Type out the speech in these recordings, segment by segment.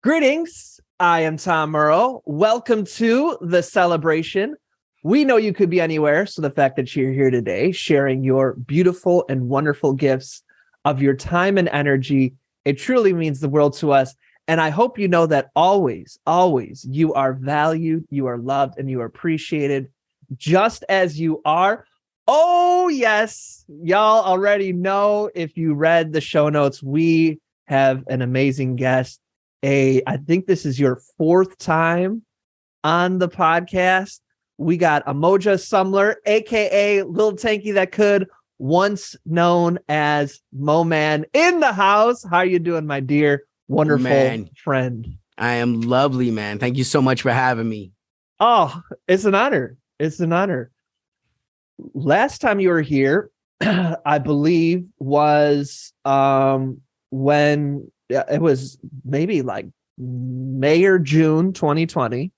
Greetings. I am Tom Murrow. Welcome to the celebration. We know you could be anywhere, so the fact that you're here today sharing your beautiful and wonderful gifts of your time and energy, it truly means the world to us. And I hope you know that always, always you are valued, you are loved, and you are appreciated just as you are. Oh, yes. Y'all already know, if you read the show notes, we have an amazing guest. I think this is your fourth time on the podcast. We got Amoja Sumler, aka Lil Tankie That Could, once known as MoMan, in the house. How are you doing, my dear, wonderful friend? I am lovely, man. Thank you so much for having me. Oh, it's an honor. It's an honor. Last time you were here, I believe, was when it was maybe like May or June 2020.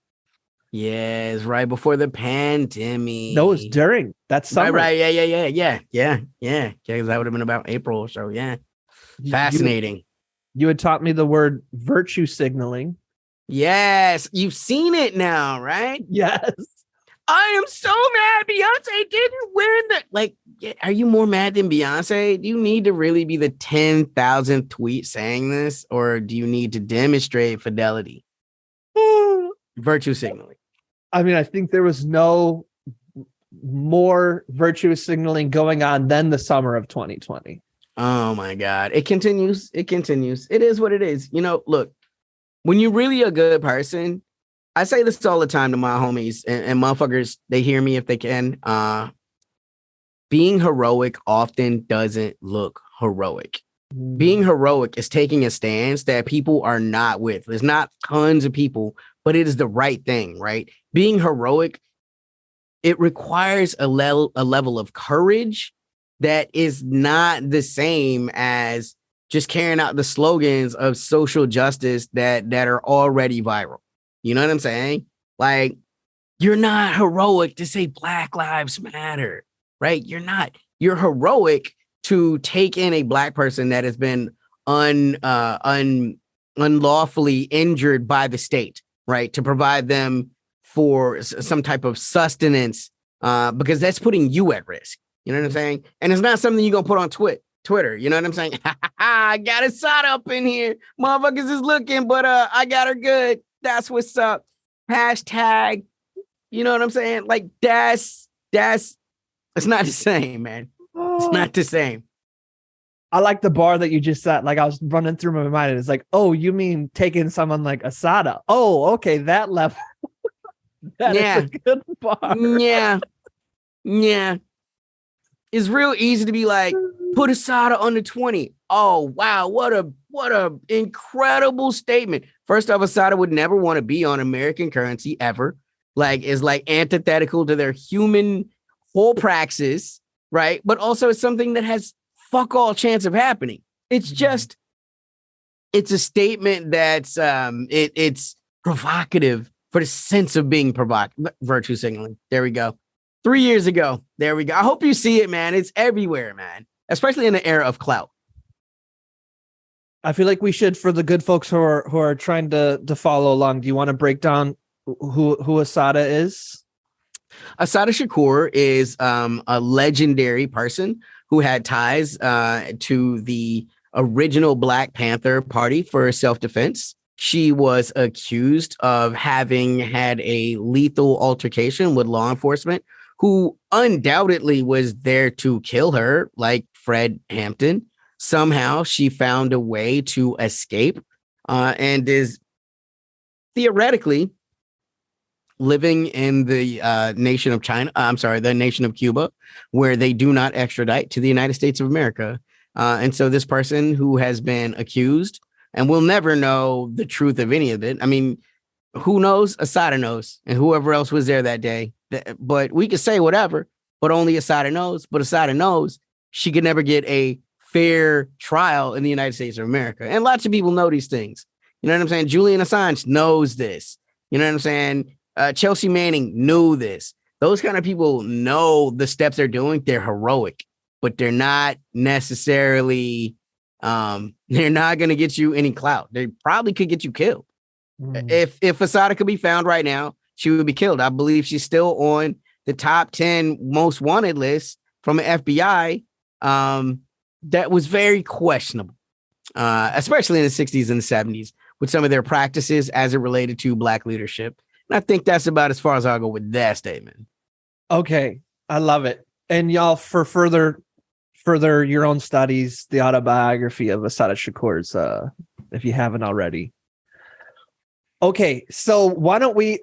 Yeah, it's right before the pandemic. No, it's during that summer. Right. Yeah. Because that would have been about April. So yeah, fascinating. You had taught me the word virtue signaling. Yes, you've seen it now, right? Yes. I am so mad Beyonce didn't win. Are you more mad than Beyonce? Do you need to really be the 10,000th tweet saying this, or do you need to demonstrate fidelity? Virtue signaling. I mean, I think there was no more virtue signaling going on than the summer of 2020. Oh my God. It continues. It is what it is. You know, look, when you're really a good person, I say this all the time to my homies and motherfuckers, they hear me if they can. Being heroic often doesn't look heroic. Being heroic is taking a stance that people are not with. There's not tons of people, but it is the right thing, right? Being heroic, it requires a level of courage that is not the same as just carrying out the slogans of social justice that are already viral. You know what I'm saying? Like, you're not heroic to say Black Lives Matter, right? You're not. You're heroic to take in a Black person that has been unlawfully injured by the state, right? To provide them for some type of sustenance, because that's putting you at risk. You know what I'm saying? And it's not something you're going to put on Twitter. You know what I'm saying? I got a side up in here. Motherfuckers is looking, but I got her good. That's what's up. Hashtag, you know what I'm saying? Like, it's not the same, man. It's not the same. I like the bar that you just set. Like, I was running through my mind. And it's like, oh, you mean taking someone like Asada? Oh, okay, that level. That is a good bar. Yeah. It's real easy to be like, put Asada under 20. Oh, wow. What a incredible statement. First off, Asada would never want to be on American currency ever. Like, is like antithetical to their human whole praxis, right? But also it's something that has fuck all chance of happening. It's just, it's a statement that's it's provocative for the sense of being provocative. Virtue signaling. There we go. 3 years ago. There we go. I hope you see it, man. It's everywhere, man. Especially in the era of clout. I feel like we should, for the good folks who are trying to follow along. Do you want to break down who Asada is? Asada Shakur is a legendary person who had ties to the original Black Panther Party for self-defense. She was accused of having had a lethal altercation with law enforcement, who undoubtedly was there to kill her, like Fred Hampton. Somehow she found a way to escape and is theoretically living in the nation of the nation of Cuba, where they do not extradite to the United States of America. And so this person who has been accused, and we'll never know the truth of any of it. I mean, who knows? Asada knows, and whoever else was there that day. But we could say whatever, but only Asada knows. But Asada knows she could never get a fair trial in the United States of America. And lots of people know these things. You know what I'm saying? Julian Assange knows this. You know what I'm saying? Chelsea Manning knew this. Those kind of people know the steps they're doing. They're heroic, but they're not necessarily, they're not going to get you any clout. They probably could get you killed. If Asada could be found right now, she would be killed. I believe she's still on the top 10 most wanted list from the FBI. That was very questionable, especially in the 60s and the 70s with some of their practices as it related to Black leadership. And I think that's about as far as I'll go with that statement. Okay, I love it. And y'all, for further your own studies, the autobiography of Asada Shakur's, if you haven't already. Okay, so why don't we,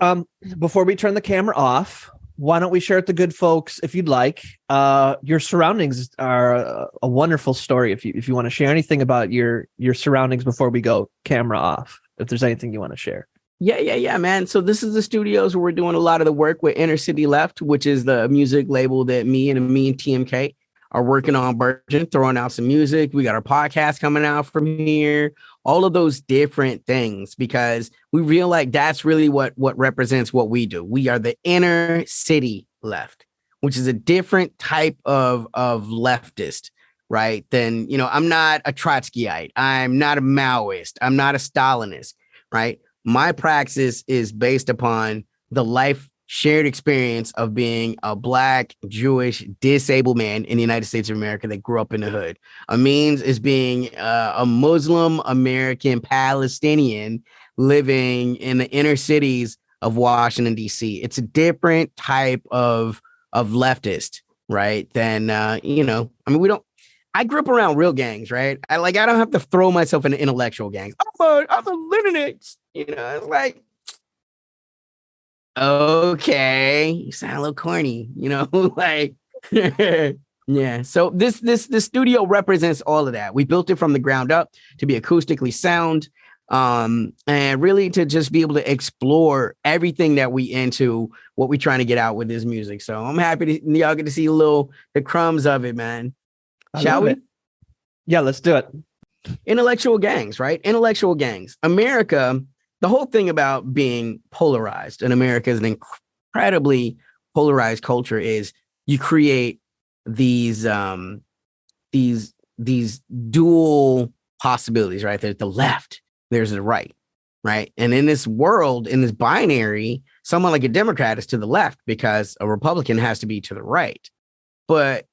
before we turn the camera off, why don't we share with the good folks, if you'd like, your surroundings are a wonderful story. If you want to share anything about your surroundings before we go camera off, if there's anything you want to share. Yeah, man. So this is the studios where we're doing a lot of the work with Inner City Left, which is the music label that me and TMK are working on, Virgin, throwing out some music. We got our podcast coming out from here, all of those different things, because we feel like that's really what represents what we do. We are the Inner City Left, which is a different type of leftist, right? Than, I'm not a Trotskyite. I'm not a Maoist. I'm not a Stalinist, right? My praxis is based upon the life shared experience of being a Black, Jewish, disabled man in the United States of America that grew up in the hood. Ameen's is being a Muslim American Palestinian living in the inner cities of Washington, D.C. It's a different type of leftist, right? Than, I grew up around real gangs, right? I don't have to throw myself into intellectual gangs. I'm a Leninist, it's like, okay, you sound a little corny, like, yeah. So this studio represents all of that. We built it from the ground up to be acoustically sound, and really to just be able to explore everything that we into what we're trying to get out with this music. So I'm happy to y'all get to see the crumbs of it, man. Shall we? Yeah, let's do it. Intellectual gangs, right? Intellectual gangs. America, the whole thing about being polarized in America is an incredibly polarized culture is you create these dual possibilities, right? There's the left, there's the right, right? And in this world, in this binary, someone like a Democrat is to the left because a Republican has to be to the right. But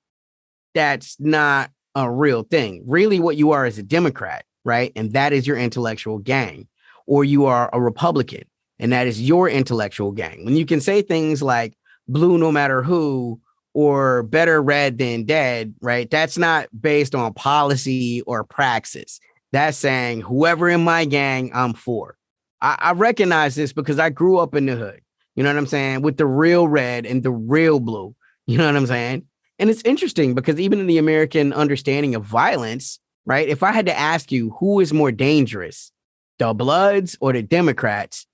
that's not a real thing. Really, what you are is a Democrat, right? And that is your intellectual gang. Or you are a Republican, and that is your intellectual gang. When you can say things like blue no matter who, or better red than dead, right? That's not based on policy or praxis. That's saying whoever in my gang, I'm for. I recognize this because I grew up in the hood. You know what I'm saying? With the real red and the real blue. You know what I'm saying? And it's interesting because even in the American understanding of violence, right? If I had to ask you who is more dangerous, the Bloods or the Democrats,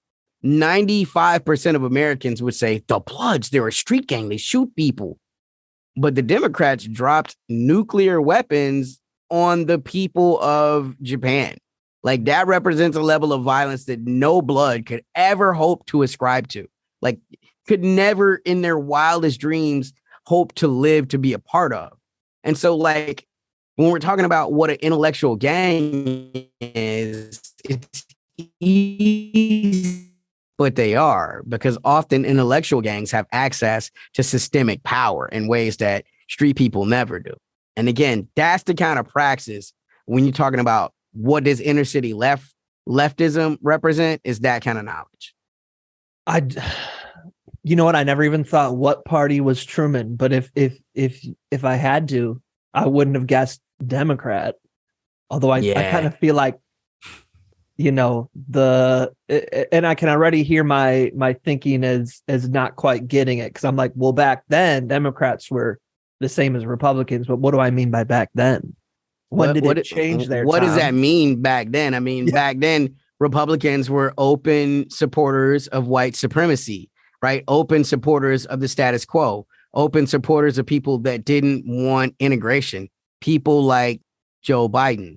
95% of Americans would say the Bloods, they're a street gang, they shoot people. But the Democrats dropped nuclear weapons on the people of Japan. Like that represents a level of violence that no blood could ever hope to ascribe to. Like could never in their wildest dreams hope to live to be a part of. And so like when we're talking about what an intellectual gang is, it's easy, but they are, because often intellectual gangs have access to systemic power in ways that street people never do. And again, that's the kind of praxis when you're talking about what does inner city leftism represent, is that kind of knowledge. You know what? I never even thought what party was Truman, but if I had to, I wouldn't have guessed Democrat. Although I kind of feel like, and I can already hear my thinking as not quite getting it, because I'm like, well, back then Democrats were the same as Republicans, but what do I mean by back then? When did it change there? What does that mean back then? I mean, back then Republicans were open supporters of white supremacy, right? Open supporters of the status quo, open supporters of people that didn't want integration, people like Joe Biden,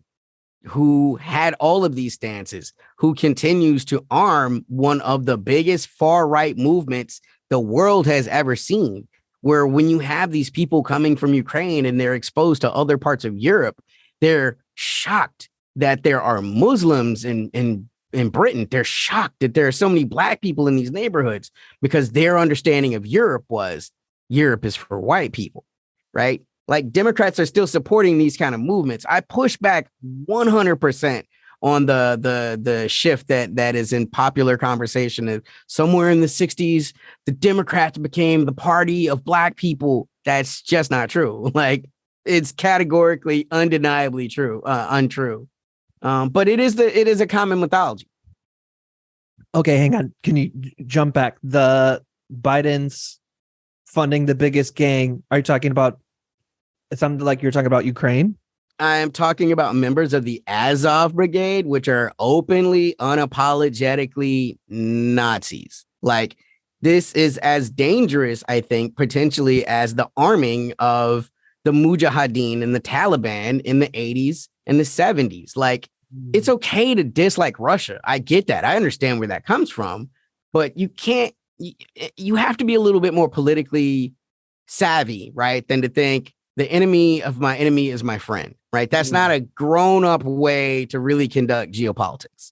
who had all of these stances, who continues to arm one of the biggest far right movements the world has ever seen, where when you have these people coming from Ukraine and they're exposed to other parts of Europe, they're shocked that there are Muslims and in Britain, they're shocked that there are so many black people in these neighborhoods because their understanding of Europe was Europe is for white people, right? Like Democrats are still supporting these kind of movements. I push back 100% on the shift that is in popular conversation of somewhere in the 60s, the Democrats became the party of black people. That's just not true. Like it's categorically, undeniably untrue. But it is a common mythology. Okay, hang on. Can you jump back? The Biden's funding the biggest gang. Are you talking about? It sounded like you're talking about Ukraine. I am talking about members of the Azov Brigade, which are openly, unapologetically Nazis. Like this is as dangerous, I think, potentially as the arming of the Mujahideen and the Taliban in the 80s and the 70s. Like it's okay to dislike Russia. I get that. I understand where that comes from, but you can't, you have to be a little bit more politically savvy, right? Than to think the enemy of my enemy is my friend, right? That's not a grown up way to really conduct geopolitics.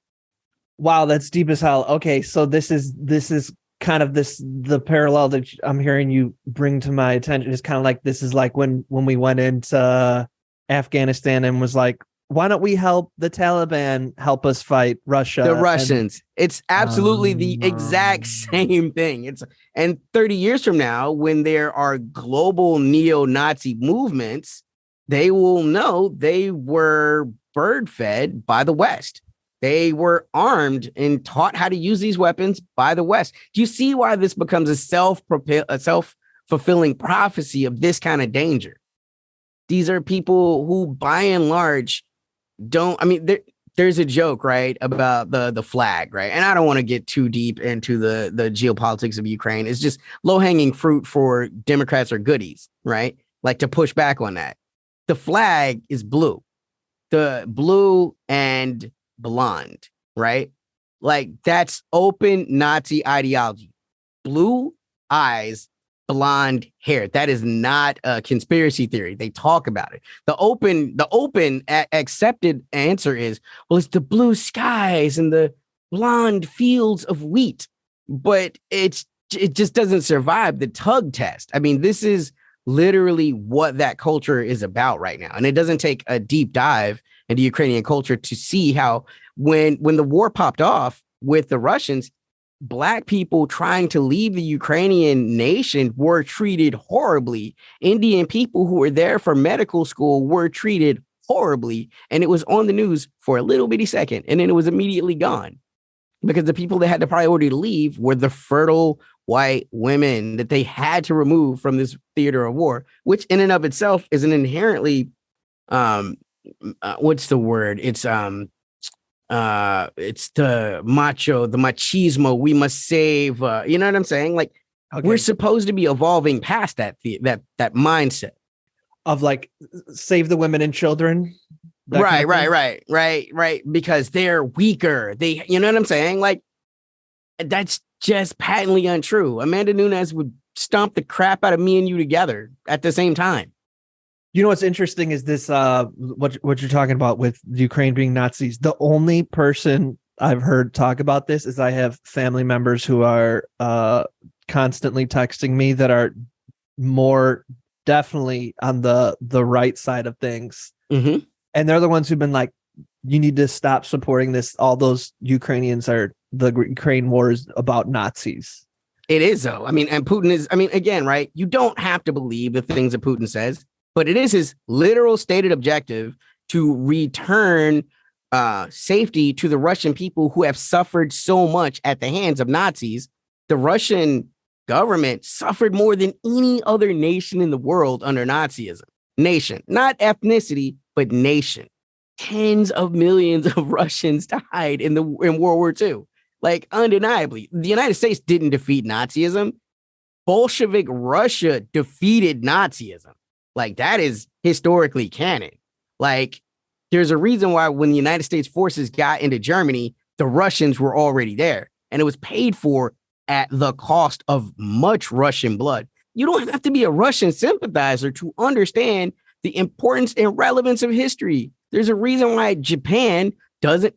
Wow, that's deep as hell. Okay, so this is kind of the parallel that I'm hearing you bring to my attention is kind of like this is like when we went into Afghanistan and was like, why don't we help the Taliban help us fight Russia? The Russians. It's absolutely the exact same thing. And 30 years from now, when there are global neo-Nazi movements, they will know they were bird-fed by the West. They were armed and taught how to use these weapons by the West. Do you see why this becomes a self-fulfilling prophecy of this kind of danger? These are people who, by and large, there's a joke, right, about the flag, right? And I don't want to get too deep into the geopolitics of Ukraine. It's just low-hanging fruit for Democrats or goodies, right? Like to push back on that. The flag is blue. The blue and blonde, right? Like that's open Nazi ideology. Blue eyes, blonde hair. That is not a conspiracy theory. They talk about it. The open accepted answer is, well, it's the blue skies and the blonde fields of wheat. But it just doesn't survive the tug test. I mean, this is literally what that culture is about right now. And it doesn't take a deep dive into Ukrainian culture to see how when the war popped off with the Russians, Black people trying to leave the Ukrainian nation were treated horribly. Indian people who were there for medical school were treated horribly. And it was on the news for a little bitty second. And then it was immediately gone because the people that had the priority to leave were the fertile white women that they had to remove from this theater of war, which in and of itself is an inherently, what's the word? It's the macho, the machismo. We must save. You know what I'm saying? Like we're supposed to be evolving past that mindset of like save the women and children. Right. Because they're weaker. You know what I'm saying? Like that's just patently untrue. Amanda Nunes would stomp the crap out of me and you together at the same time. You know what's interesting is this what you're talking about with Ukraine being Nazis. The only person I've heard talk about this is I have family members who are constantly texting me that are more definitely on the right side of things. Mm-hmm. And they're the ones who've been like, you need to stop supporting this. All those Ukrainians are the Ukraine war is about Nazis. It is, though. I mean, and Putin is, again, right? You don't have to believe the things that Putin says. But it is his literal stated objective to return safety to the Russian people who have suffered so much at the hands of Nazis. The Russian government suffered more than any other nation in the world under Nazism. Nation, not ethnicity, but nation. Tens of millions of Russians died in World War II. Like undeniably, the United States didn't defeat Nazism. Bolshevik Russia defeated Nazism. Like that is historically canon. Like there's a reason why when the United States forces got into Germany, the Russians were already there and it was paid for at the cost of much Russian blood. You don't have to be a Russian sympathizer to understand the importance and relevance of history. There's a reason why Japan doesn't,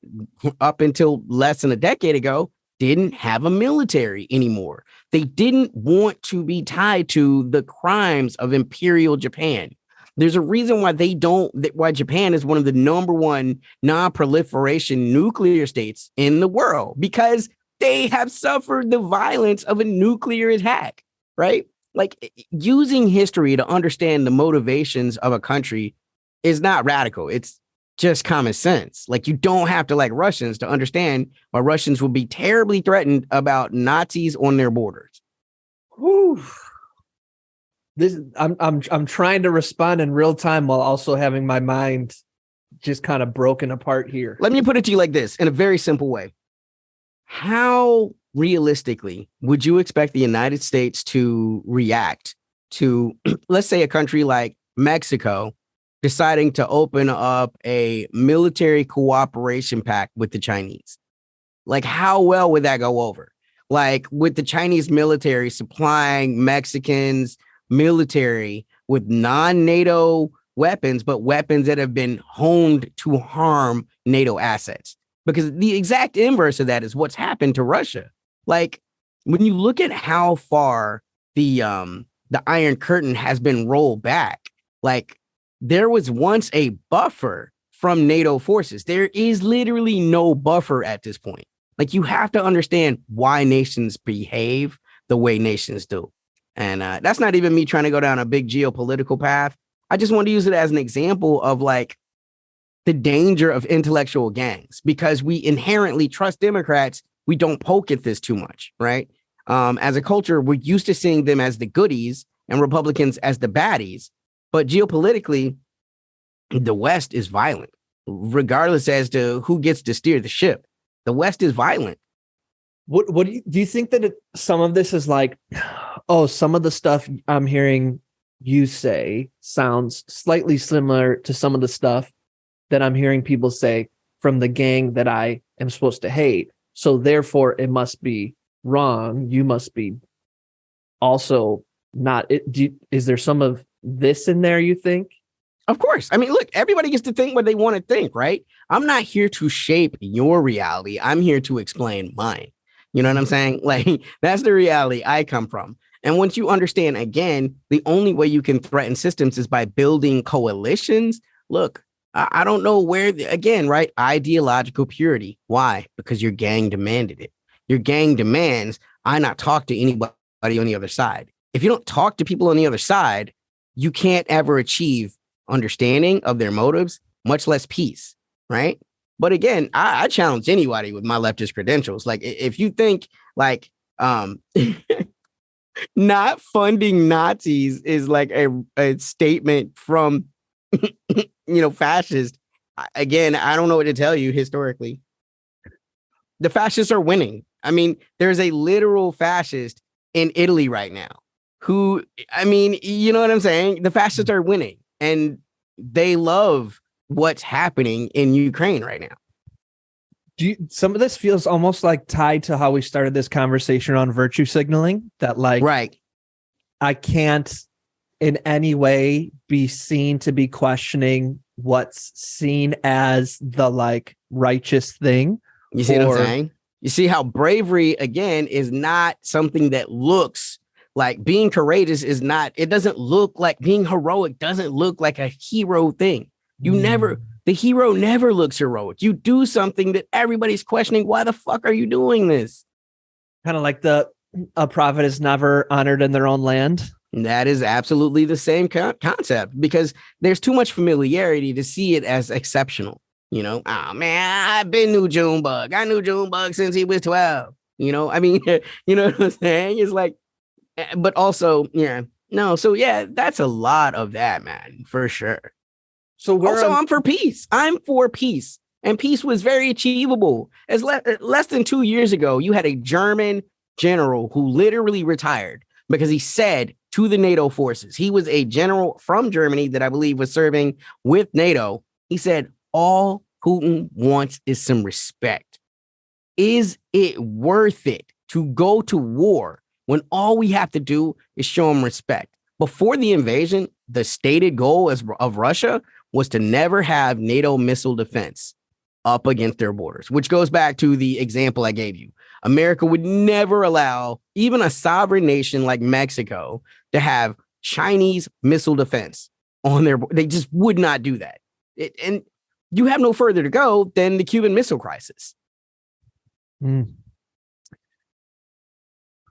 up until less than a decade ago, didn't have a military anymore. They didn't want to be tied to the crimes of Imperial Japan. There's a reason why why Japan is one of the number one non-proliferation nuclear states in the world, because they have suffered the violence of a nuclear attack, right? Like, using history to understand the motivations of a country is not radical. It's just common sense. Like, you don't have to like Russians to understand why Russians will be terribly threatened about Nazis on their borders. Whew. I'm trying to respond in real time while also having my mind just kind of broken apart here. Let me put it to you like this, in a very simple way. How realistically would you expect the United States to react to, let's say, a country like Mexico deciding to open up a military cooperation pact with the Chinese? Like, how well would that go over? Like, with the Chinese military supplying Mexicans military with non-NATO weapons, but weapons that have been honed to harm NATO assets. Because the exact inverse of that is what's happened to Russia. Like, when you look at how far the Iron Curtain has been rolled back, like, there was once a buffer from NATO forces. There is literally no buffer at this point. Like, you have to understand why nations behave the way nations do. And that's not even me trying to go down a big geopolitical path. I just want to use it as an example of like the danger of intellectual gangs, because we inherently trust Democrats. We don't poke at this too much, right? As a culture, we're used to seeing them as the goodies and Republicans as the baddies. But geopolitically, the West is violent, regardless as to who gets to steer the ship. The West is violent. What do you think that some of this is like, oh, some of the stuff I'm hearing you say sounds slightly similar to some of the stuff that I'm hearing people say from the gang that I am supposed to hate. So therefore it must be wrong. You must be also not. Is there some of this in there, you think? Of course. I mean, look, everybody gets to think what they want to think, right? I'm not here to shape your reality. I'm here to explain mine. You know what I'm saying? Like, that's the reality I come from. And once you understand, again, the only way you can threaten systems is by building coalitions. Look, I don't know where, again, right? Ideological purity. Why? Because your gang demanded it. Your gang demands I not talk to anybody on the other side. If you don't talk to people on the other side, you can't ever achieve understanding of their motives, much less peace, right? But again, I challenge anybody with my leftist credentials. Like, if you think like not funding Nazis is like a statement from, fascists, again, I don't know what to tell you historically. The fascists are winning. I mean, there's a literal fascist in Italy right now who, I mean, you know what I'm saying? The fascists are winning and they love what's happening in Ukraine right now. Some of this feels almost like tied to how we started this conversation on virtue signaling, that like, right, I can't in any way be seen to be questioning what's seen as the like righteous thing. You see what I'm saying? You see how bravery, again, is not something that looks like being courageous is not, it doesn't look like being heroic, doesn't look like a hero thing. The hero never looks heroic. You do something that everybody's questioning. Why the fuck are you doing this? Kind of like a prophet is never honored in their own land. And that is absolutely the same concept, because there's too much familiarity to see it as exceptional. Oh man, I've been knew Junebug. I knew Junebug since he was 12. I mean, you know what I'm saying? It's like, but also, yeah, no. So yeah, that's a lot of that, man, for sure. So also, I'm for peace. I'm for peace. And peace was very achievable. As less than 2 years ago, you had a German general who literally retired because he said to the NATO forces, he was a general from Germany that I believe was serving with NATO. He said, all Putin wants is some respect. Is it worth it to go to war when all we have to do is show him respect? Before the invasion, the stated goal of Russia was to never have NATO missile defense. up against their borders, which goes back to the example I gave you. America would never allow even a sovereign nation like Mexico to have Chinese missile defense on their. They just would not do that. And you have no further to go than the Cuban Missile Crisis. Mm.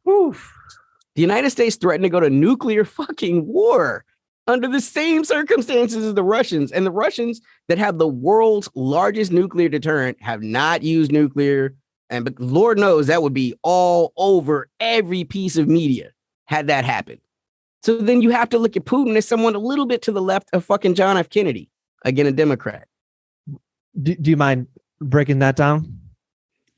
The United States threatened to go to nuclear fucking war under the same circumstances as the Russians. And the Russians that have the world's largest nuclear deterrent have not used nuclear. But Lord knows that would be all over every piece of media had that happened. So then you have to look at Putin as someone a little bit to the left of fucking John F. Kennedy, again, a Democrat. Do you mind breaking that down?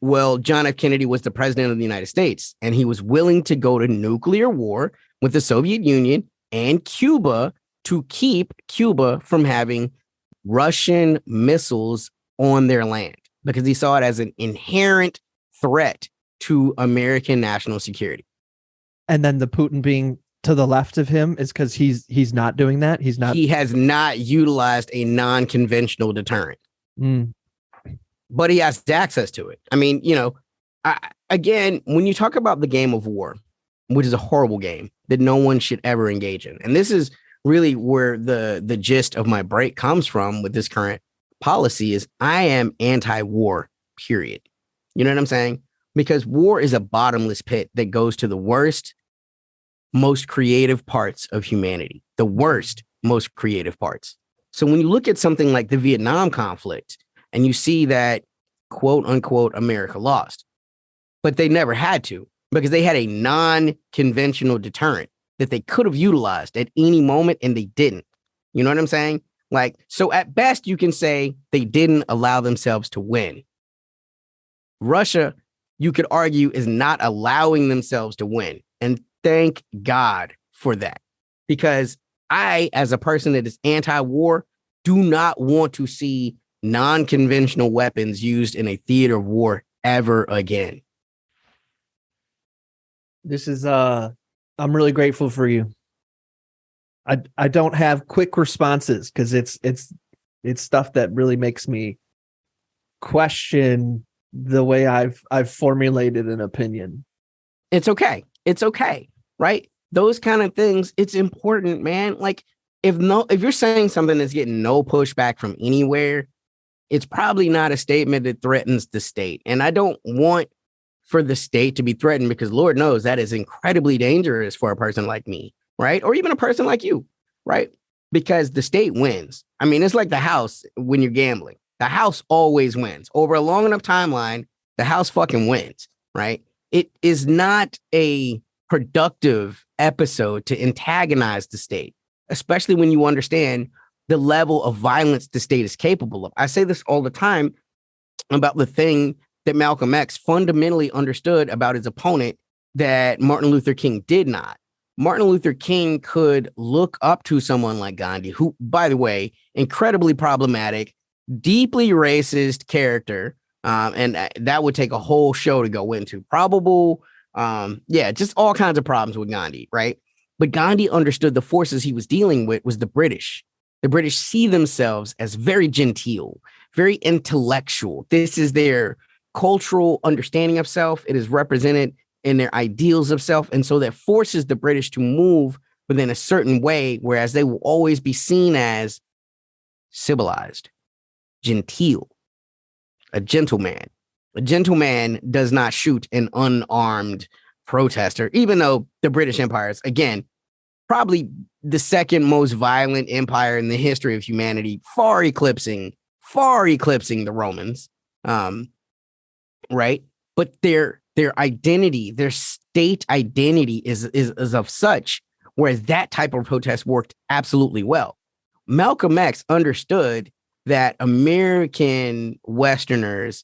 Well, John F. Kennedy was the president of the United States, and he was willing to go to nuclear war with the Soviet Union and Cuba to keep Cuba from having Russian missiles on their land because he saw it as an inherent threat to American national security. And then the Putin being to the left of him is because he's not doing that. He has not utilized a non-conventional deterrent. Mm. But he has access to it. I mean, again, when you talk about the game of war, which is a horrible game that no one should ever engage in, and this is really where the gist of my break comes from with this current policy is I am anti-war, period. You know what I'm saying? Because war is a bottomless pit that goes to the worst, most creative parts of humanity, the worst, most creative parts. So when you look at something like the Vietnam conflict, and you see that, quote unquote, America lost, but they never had to because they had a non-conventional deterrent that they could have utilized at any moment and they didn't. You know what I'm saying? Like, so at best you can say they didn't allow themselves to win. Russia, you could argue, is not allowing themselves to win. And thank God for that. Because I, as a person that is anti-war, do not want to see non-conventional weapons used in a theater of war ever again. This is I'm really grateful for you. I don't have quick responses because it's stuff that really makes me question the way I've formulated an opinion. It's okay. It's okay, right? Those kind of things, it's important, man. Like if you're saying something that's getting no pushback from anywhere, it's probably not a statement that threatens the state. And I don't want for the state to be threatened because Lord knows that is incredibly dangerous for a person like me, right? Or even a person like you, right? Because the state wins. I mean, it's like the house when you're gambling. The house always wins. Over a long enough timeline, the house fucking wins, right? It is not a productive episode to antagonize the state, especially when you understand the level of violence the state is capable of. I say this all the time about the thing that Malcolm X fundamentally understood about his opponent that Martin Luther King did not. Martin Luther King could look up to someone like Gandhi, who, by the way, incredibly problematic, deeply racist character. And that would take a whole show to go into. Just all kinds of problems with Gandhi, right? But Gandhi understood the forces he was dealing with was the British. The British see themselves as very genteel, very intellectual. This is their cultural understanding of self. It is represented in their ideals of self. And so that forces the British to move within a certain way, whereas they will always be seen as civilized, genteel, a gentleman. A gentleman does not shoot an unarmed protester, even though the British Empire is, again, probably the second most violent empire in the history of humanity, far eclipsing the Romans, right? But their identity, their state identity is of such, whereas that type of protest worked absolutely well. Malcolm X understood that American Westerners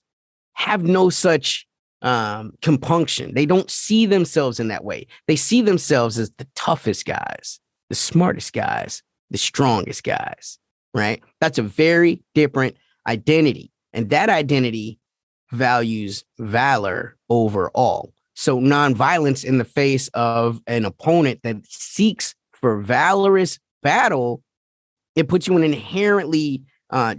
have no such compunction. They don't see themselves in that way. They see themselves as the toughest guys, the smartest guys, the strongest guys, right? That's a very different identity. And that identity values valor overall. So nonviolence in the face of an opponent that seeks for valorous battle, it puts you in an inherently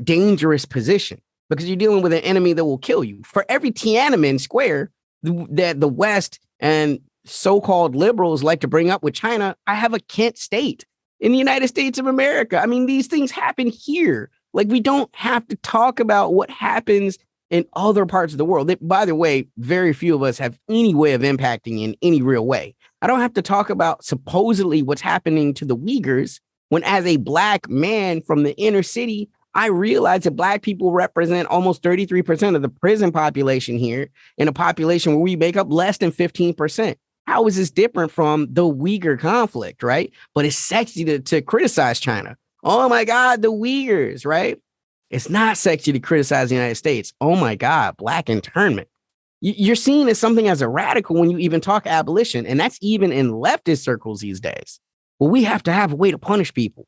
dangerous position because you're dealing with an enemy that will kill you. For every Tiananmen Square that the West and so-called liberals like to bring up with China, I have a Kent State in the United States of America. I mean, these things happen here. Like, we don't have to talk about what happens in other parts of the world. By the way, very few of us have any way of impacting in any real way. I don't have to talk about supposedly what's happening to the Uyghurs when, as a Black man from the inner city, I realize that Black people represent almost 33% of the prison population here, in a population where we make up less than 15%. How is this different from the Uyghur conflict, right? But it's sexy to criticize China. Oh my God, the Uyghurs, right? It's not sexy to criticize the United States. Oh my God, Black internment. You're seen as something as a radical when you even talk abolition, and that's even in leftist circles these days. Well, we have to have a way to punish people.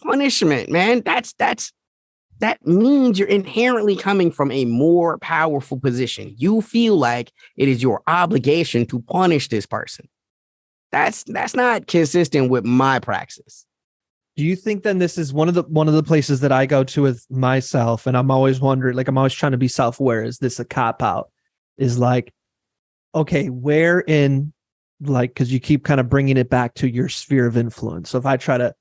Punishment, man. That means you're inherently coming from a more powerful position. You feel like it is your obligation to punish this person. That's not consistent with my praxis. Do you think then this is one of the places that I go to with myself, and I'm always wondering, like, I'm always trying to be self-aware. Is this a cop-out? Is like, okay, where in, like, because you keep kind of bringing it back to your sphere of influence. So if I try to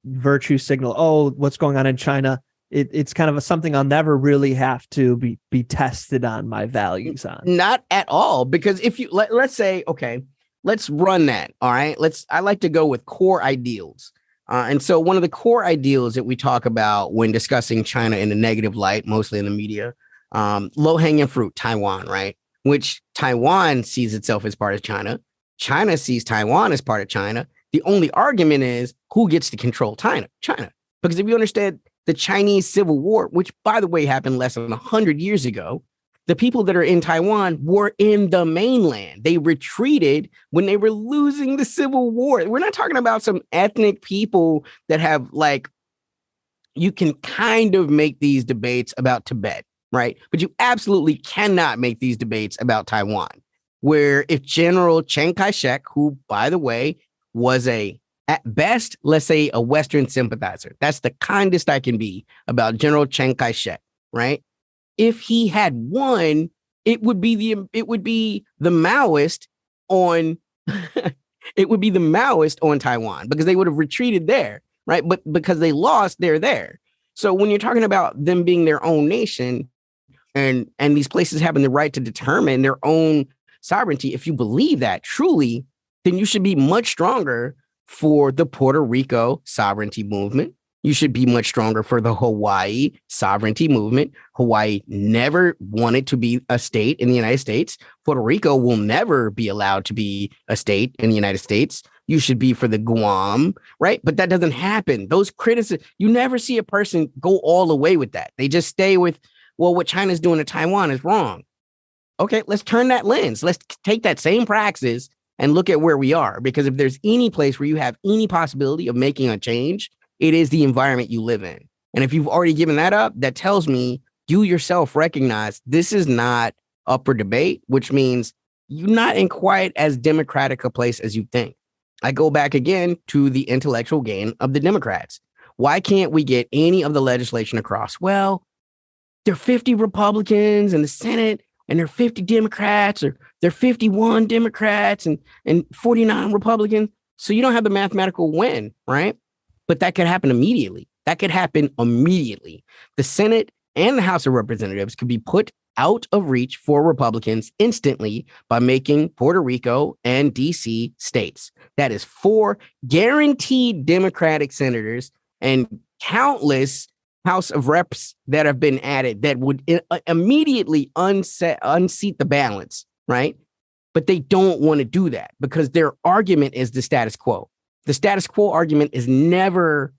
virtue signal, oh, what's going on in China, it's kind of something I'll never really have to be tested on my values on. Not at all, because if you let's say, okay, let's run that. All right, I like to go with core ideals. And so one of the core ideals that we talk about when discussing China in a negative light, mostly in the media, low-hanging fruit, Taiwan, right? Which Taiwan sees itself as part of China. China sees Taiwan as part of China. The only argument is who gets to control China. Because if you understand the Chinese Civil War, which, by the way, happened less than 100 years ago, the people that are in Taiwan were in the mainland. They retreated when they were losing the Civil War. We're not talking about some ethnic people that have, like, you can kind of make these debates about Tibet, right? But you absolutely cannot make these debates about Taiwan, where if General Chiang Kai-shek, who, by the way, was at best, let's say, a Western sympathizer. That's the kindest I can be about General Chiang Kai-shek, right? If he had won, it would be the Maoist on it would be the Maoist on Taiwan, because they would have retreated there, right? But because they lost, they're there. So when you're talking about them being their own nation and these places having the right to determine their own sovereignty, if you believe that truly, then you should be much stronger for the Puerto Rico sovereignty movement. You should be much stronger for the Hawaii sovereignty movement. Hawaii never wanted to be a state in the United States. Puerto Rico will never be allowed to be a state in the United States. You should be for the Guam, right? But that doesn't happen. Those criticisms, you never see a person go all the way with that. They just stay with, well, what China's doing to Taiwan is wrong. Okay, let's turn that lens. Let's take that same praxis and look at where we are. Because if there's any place where you have any possibility of making a change, it is the environment you live in. And if you've already given that up, that tells me you yourself recognize this is not up for debate, which means you're not in quite as democratic a place as you think. I go back again to the intellectual gain of the Democrats. Why can't we get any of the legislation across? Well, there are 50 Republicans in the Senate, and there are 50 Democrats, or there are 51 Democrats and 49 Republicans. So you don't have the mathematical win, right? But that could happen immediately. The Senate and the House of Representatives could be put out of reach for Republicans instantly by making Puerto Rico and DC states. That is 4 guaranteed Democratic senators and countless House of Reps that have been added that would immediately unseat the balance, right? But they don't want to do that because their argument is the status quo. The status quo argument is never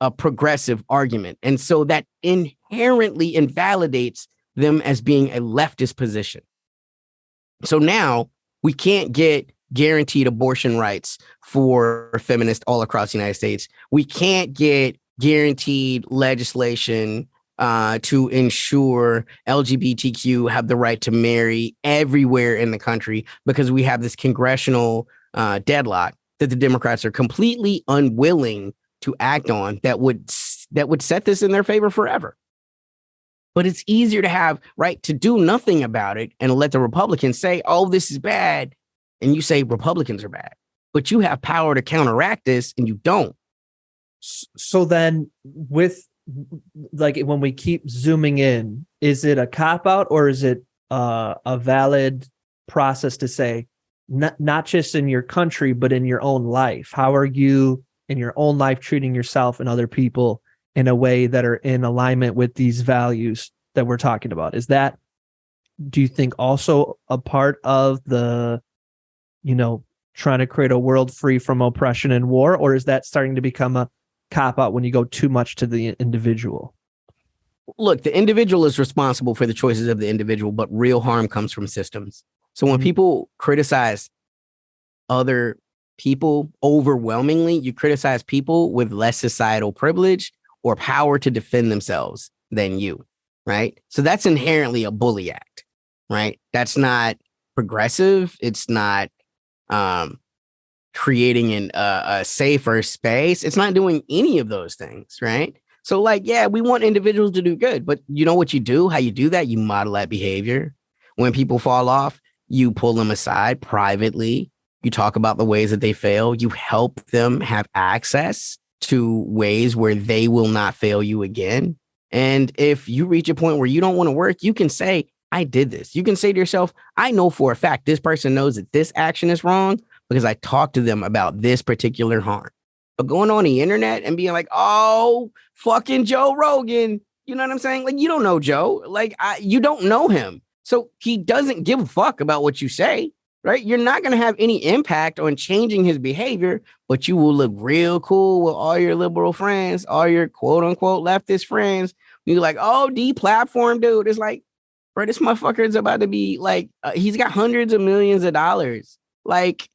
a progressive argument. And so that inherently invalidates them as being a leftist position. So now we can't get guaranteed abortion rights for feminists all across the United States. We can't get guaranteed legislation to ensure LGBTQ have the right to marry everywhere in the country because we have this congressional deadlock that the Democrats are completely unwilling to act on that would set this in their favor forever. But it's easier to have, right, to do nothing about it and let the Republicans say, oh, this is bad. And you say Republicans are bad, but you have power to counteract this and you don't. So then with like when we keep zooming in, is it a cop out or is it a valid process to say not just in your country, but in your own life? How are you in your own life treating yourself and other people in a way that are in alignment with these values that we're talking about? Is that, do you think, also a part of the, trying to create a world free from oppression and war, or is that starting to become a cop out when you go too much to the individual? Look, the individual is responsible for the choices of the individual, but real harm comes from systems. So when people criticize other people overwhelmingly, you criticize people with less societal privilege or power to defend themselves than you, right? So that's inherently a bully act, right? That's not progressive. It's not creating a safer space. It's not doing any of those things, right? So like, yeah, we want individuals to do good, but you know what you do? How you do that? You model that behavior. When people fall off, you pull them aside privately. You talk about the ways that they fail. You help them have access to ways where they will not fail you again. And if you reach a point where you don't want to work, you can say, I did this. You can say to yourself, I know for a fact this person knows that this action is wrong because I talked to them about this particular harm. But going on the internet and being like, oh, fucking Joe Rogan, you know what I'm saying? Like, you don't know Joe. Like, you don't know him. So he doesn't give a fuck about what you say, right? You're not going to have any impact on changing his behavior, but you will look real cool with all your liberal friends, all your quote unquote leftist friends. You're like, oh, deplatform dude. It's like, bro, this motherfucker is about to be like, he's got hundreds of millions of dollars. Like,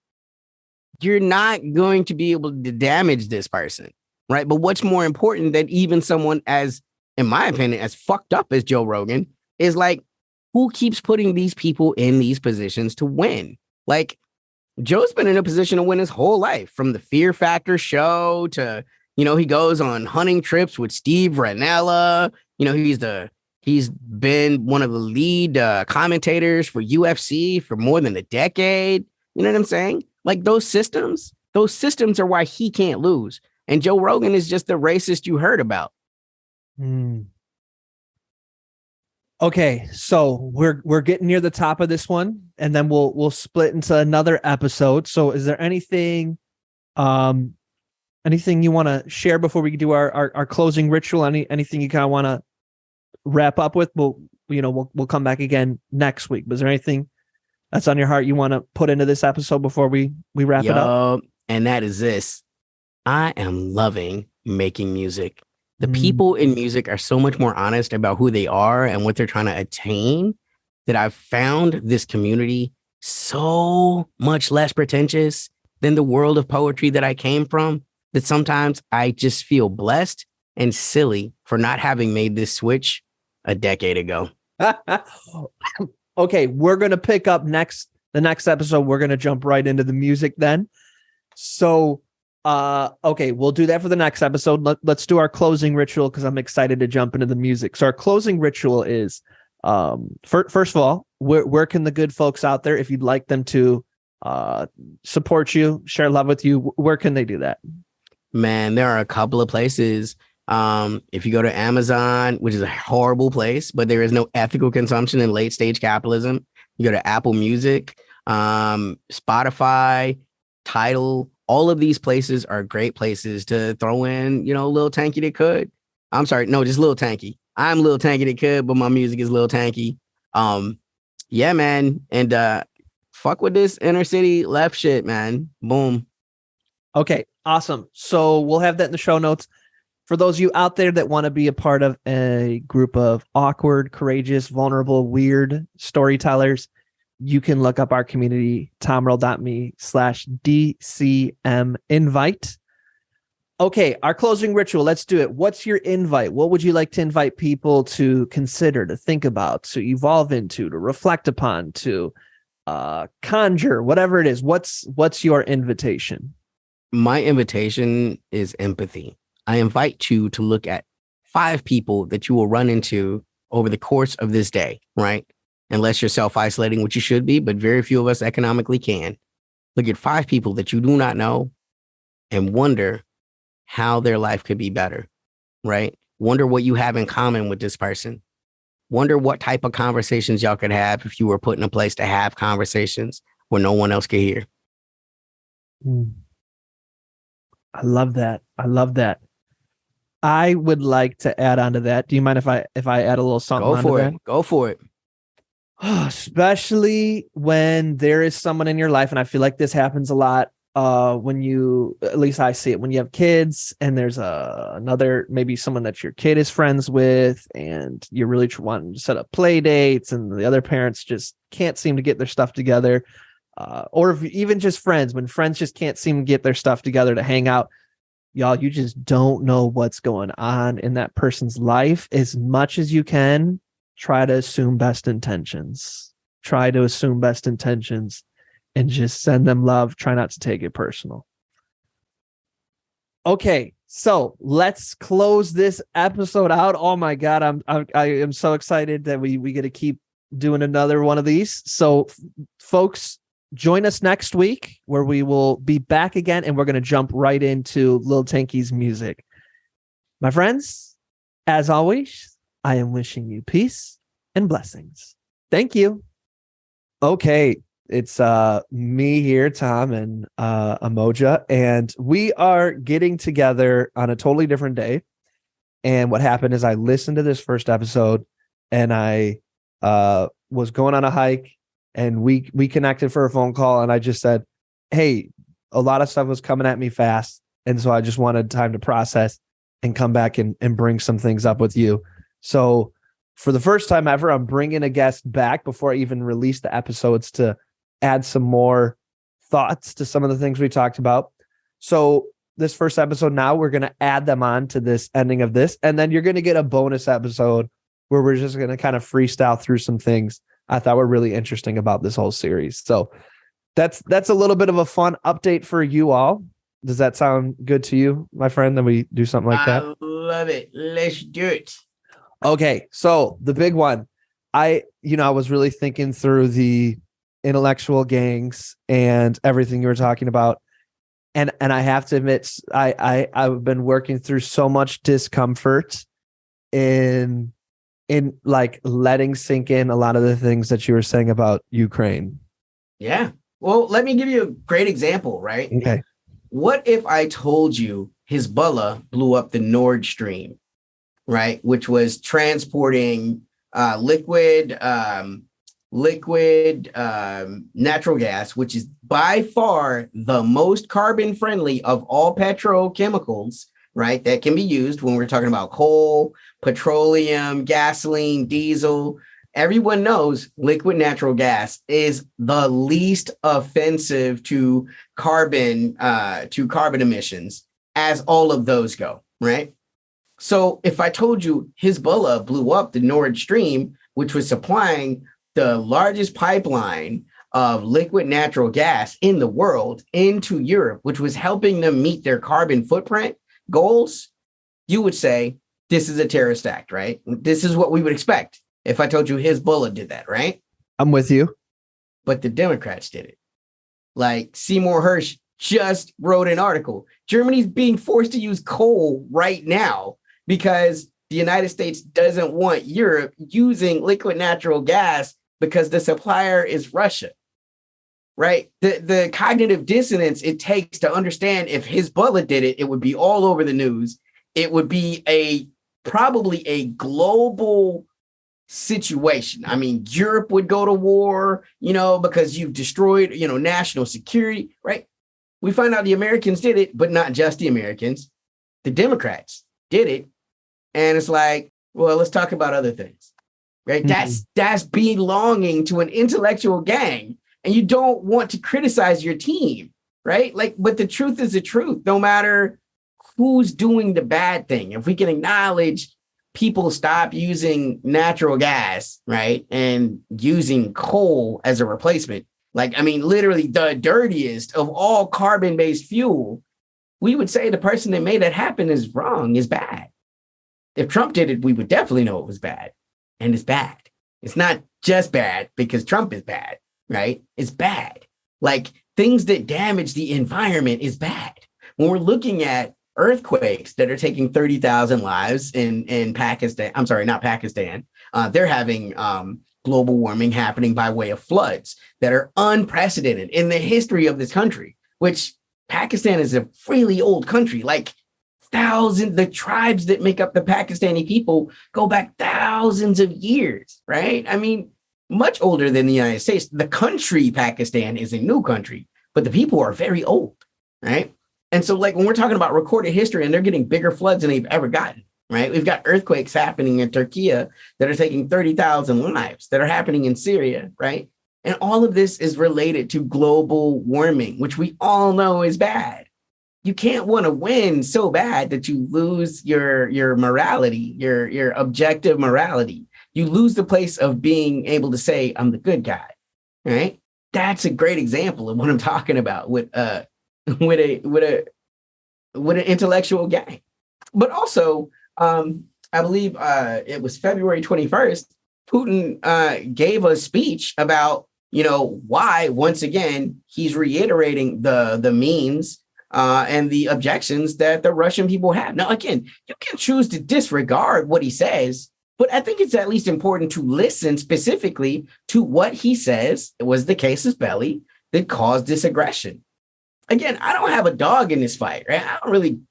you're not going to be able to damage this person, right? But what's more important than even someone as, in my opinion, as fucked up as Joe Rogan is like, who keeps putting these people in these positions to win? Like, Joe's been in a position to win his whole life, from the Fear Factor show to, he goes on hunting trips with Steve Ranella. He's been one of the lead commentators for UFC for more than a decade. You know what I'm saying? Like, those systems are why he can't lose. And Joe Rogan is just the racist you heard about. Okay, so we're getting near the top of this one, and then we'll split into another episode. So is there anything you want to share before we do our closing ritual? Anything you kind of want to wrap up with? We'll come back again next week. But is there anything that's on your heart you want to put into this episode before we wrap it up? And that is this. I am loving making music. The people in music are so much more honest about who they are and what they're trying to attain that I've found this community so much less pretentious than the world of poetry that I came from, that sometimes I just feel blessed and silly for not having made this switch a decade ago. Okay, we're going to pick up the next episode. We're going to jump right into the music then. So, okay, we'll do that for the next episode. Let's do our closing ritual because I'm excited to jump into the music. So our closing ritual is, first of all, where can the good folks out there, if you'd like them to support you, share love with you, where can they do that? Man, there are a couple of places. If you go to Amazon, which is a horrible place, but there is no ethical consumption in late stage capitalism. You go to Apple Music, Spotify, Tidal. All of these places are great places to throw in, Lil Tankie that could. I'm sorry, no, just Lil Tankie. I'm Lil Tankie that could, but my music is Lil Tankie. Yeah, man. And fuck with this inner city left shit, man. Boom. Okay, awesome. So we'll have that in the show notes. For those of you out there that want to be a part of a group of awkward, courageous, vulnerable, weird storytellers, you can look up our community, tommerl.me/DCM invite. Okay, our closing ritual. Let's do it. What's your invite? What would you like to invite people to consider, to think about, to evolve into, to reflect upon, to conjure, whatever it is? What's your invitation? My invitation is empathy. I invite you to look at 5 people that you will run into over the course of this day, right? Unless you're self-isolating, which you should be, but very few of us economically can. Look at 5 people that you do not know and wonder how their life could be better, right? Wonder what you have in common with this person. Wonder what type of conversations y'all could have if you were put in a place to have conversations where no one else could hear. I love that. I love that. I would like to add on to that. Do you mind if I add a little something onto that? Go for it. Especially when there is someone in your life, and I feel like this happens a lot when you, at least I see it, when you have kids and there's another, maybe someone that your kid is friends with, and you're really wanting to set up play dates, and the other parents just can't seem to get their stuff together. Or if even just friends, when friends just can't seem to get their stuff together to hang out, y'all, you just don't know what's going on in that person's life. As much as you can, try to assume best intentions. Try to assume best intentions and just send them love. Try not to take it personal. Okay, so let's close this episode out. Oh my God, I am so excited that we get to keep doing another one of these. So, folks, join us next week where we will be back again, and we're going to jump right into Lil Tankie's music. My friends, as always, I am wishing you peace and blessings. Thank you. Okay, it's me here, Tom, and Amoja, and we are getting together on a totally different day. And what happened is I listened to this first episode, and I was going on a hike, and we connected for a phone call, and I just said, hey, a lot of stuff was coming at me fast, and so I just wanted time to process and come back and bring some things up with you. So for the first time ever, I'm bringing a guest back before I even release the episodes to add some more thoughts to some of the things we talked about. So this first episode now, we're going to add them on to this ending of this, and then you're going to get a bonus episode where we're just going to kind of freestyle through some things I thought were really interesting about this whole series. So that's a little bit of a fun update for you all. Does that sound good to you, my friend? Then we do something like that? I love it. Let's do it. Okay, so the big one, I was really thinking through the intellectual gangs and everything you were talking about, and I have to admit, I've been working through so much discomfort in like letting sink in a lot of the things that you were saying about Ukraine. Yeah. Well, let me give you a great example, right? Okay. What if I told you Hezbollah blew up the Nord Stream, right? Which was transporting liquid natural gas, which is by far the most carbon friendly of all petrochemicals, right? That can be used when we're talking about coal, petroleum, gasoline, diesel. Everyone knows liquid natural gas is the least offensive to carbon emissions as all of those go, right? So if I told you Hezbollah blew up the Nord Stream, which was supplying the largest pipeline of liquid natural gas in the world into Europe, which was helping them meet their carbon footprint goals, you would say, this is a terrorist act, right? This is what we would expect if I told you Hezbollah did that, right? I'm with you. But the Democrats did it. Like Seymour Hersh just wrote an article. Germany's being forced to use coal right now because the United States doesn't want Europe using liquid natural gas because the supplier is Russia, right? The cognitive dissonance it takes to understand if Hezbollah did it, it would be all over the news. It would be probably a global situation. I mean, Europe would go to war, because you've destroyed, national security, right? We find out the Americans did it, but not just the Americans. The Democrats did it. And it's like, well, let's talk about other things, right? Mm-hmm. That's belonging to an intellectual gang. And you don't want to criticize your team, right? But the truth is the truth, no matter who's doing the bad thing. If we can acknowledge people stop using natural gas, right? And using coal as a replacement, literally the dirtiest of all carbon-based fuel, we would say the person that made that happen is wrong, is bad. If Trump did it, we would definitely know it was bad. and it's bad. It's not just bad because Trump is bad, right? It's bad. Like things that damage the environment is bad. When we're looking at earthquakes that are taking 30,000 lives in Pakistan, I'm sorry, not Pakistan. They're having global warming happening by way of floods that are unprecedented in the history of this country, which Pakistan is a really old country. Like the tribes that make up the Pakistani people go back thousands of years, right? I mean, much older than the United States. The country Pakistan is a new country, but the people are very old, right? And so like when we're talking about recorded history and they're getting bigger floods than they've ever gotten, right? We've got earthquakes happening in Turkey that are taking 30,000 lives, that are happening in Syria, right? And all of this is related to global warming, which we all know is bad. You can't want to win so bad that you lose your morality, your objective morality. You lose the place of being able to say, I'm the good guy, right? That's a great example of what I'm talking about with an intellectual gang. But also, I believe it was February 21st, Putin gave a speech about, why, once again, he's reiterating the means and the objections that the Russian people have. Now, again, you can choose to disregard what he says, but I think it's at least important to listen specifically to what he says. It was the casus belli that caused this aggression. Again, I don't have a dog in this fight, right? I don't really,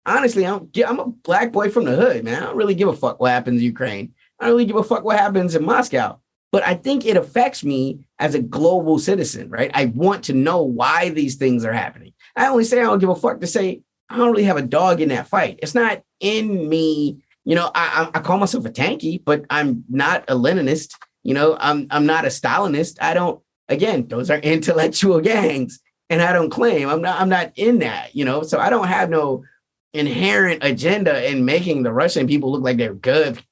honestly, I'm a black boy from the hood, man. I don't really give a fuck what happens in Ukraine. I don't really give a fuck what happens in Moscow. But I think it affects me as a global citizen, right? I want to know why these things are happening. I only say I don't give a fuck to say I don't really have a dog in that fight. It's not in me. I call myself a Tankie, but I'm not a Leninist. I'm not a Stalinist. I don't. Again, those are intellectual gangs, and I don't claim I'm not in that. So I don't have no inherent agenda in making the Russian people look like they're good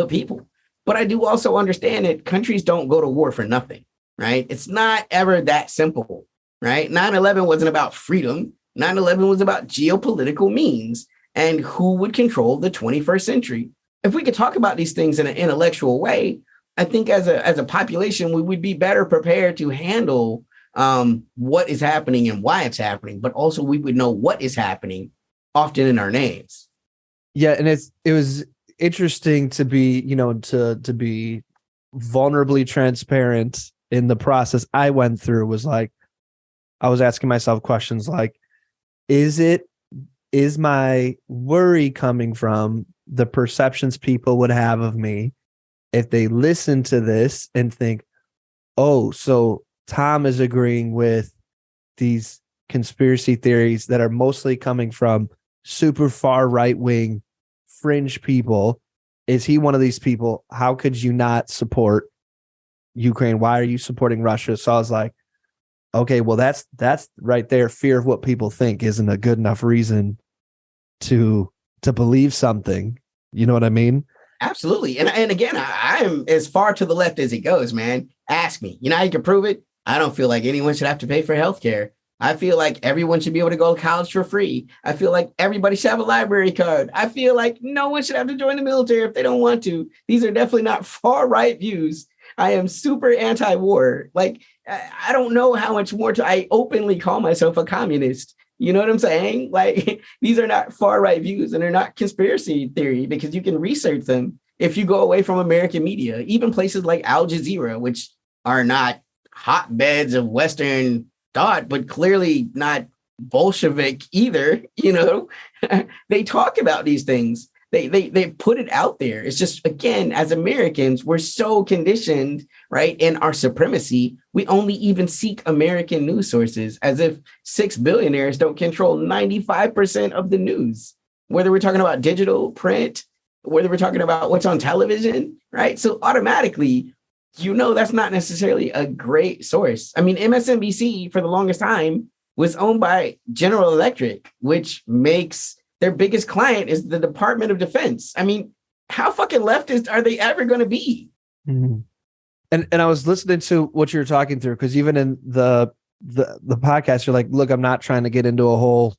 people. But I do also understand that countries don't go to war for nothing, right? It's not ever that simple, right? 9/11 wasn't about freedom. 9/11 was about geopolitical means and who would control the 21st century. If we could talk about these things in an intellectual way, I think as a population, we would be better prepared to handle what is happening and why it's happening, but also we would know what is happening often in our names. Yeah, and it was interesting to be, to be vulnerably transparent in the process I went through. Was like, I was asking myself questions like, is my worry coming from the perceptions people would have of me if they listen to this and think, oh, so Tom is agreeing with these conspiracy theories that are mostly coming from super far right-wing fringe people. Is he one of these people? How could you not support Ukraine? Why are you supporting Russia? So I was like, okay, well, that's right there. Fear of what people think isn't a good enough reason to believe something. You know what I mean? Absolutely. And again, I am as far to the left as it goes, man. Ask me. How you can prove it? I don't feel like anyone should have to pay for healthcare. I feel like everyone should be able to go to college for free. I feel like everybody should have a library card. I feel like no one should have to join the military if they don't want to. These are definitely not far right views. I am super anti-war. Like, I don't know how much more I openly call myself a communist. You know what I'm saying? Like, these are not far right views and they're not conspiracy theory because you can research them if you go away from American media, even places like Al Jazeera, which are not hotbeds of Western thought, but clearly not Bolshevik either. They talk about these things. They put it out there. It's just, again, as Americans, we're so conditioned, right, in our supremacy. We only even seek American news sources as if 6 billionaires don't control 95% of the news, whether we're talking about digital, print, whether we're talking about what's on television, right? So automatically, that's not necessarily a great source. I mean, MSNBC for the longest time was owned by General Electric, which makes their biggest client is the Department of Defense. I mean, how fucking leftist are they ever going to be? Mm-hmm. And I was listening to what you're talking through, because even in the podcast, you're like, look, I'm not trying to get into a whole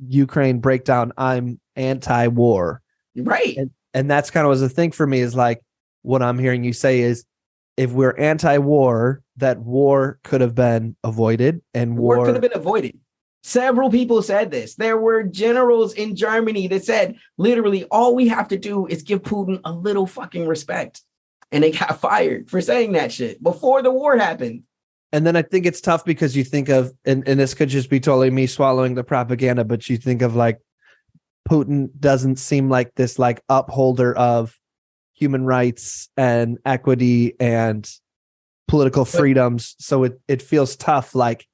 Ukraine breakdown. I'm anti-war. Right. And that's kind of was the thing for me is like, what I'm hearing you say is if we're anti-war, that war could have been avoided, and War could have been avoided. Several people said this. There were generals in Germany that said, literally, all we have to do is give Putin a little fucking respect. And they got fired for saying that shit before the war happened. And then I think it's tough because you think of, and this could just be totally me swallowing the propaganda, but you think of like Putin doesn't seem like this like upholder of human rights and equity and political freedoms. So it feels tough. Like,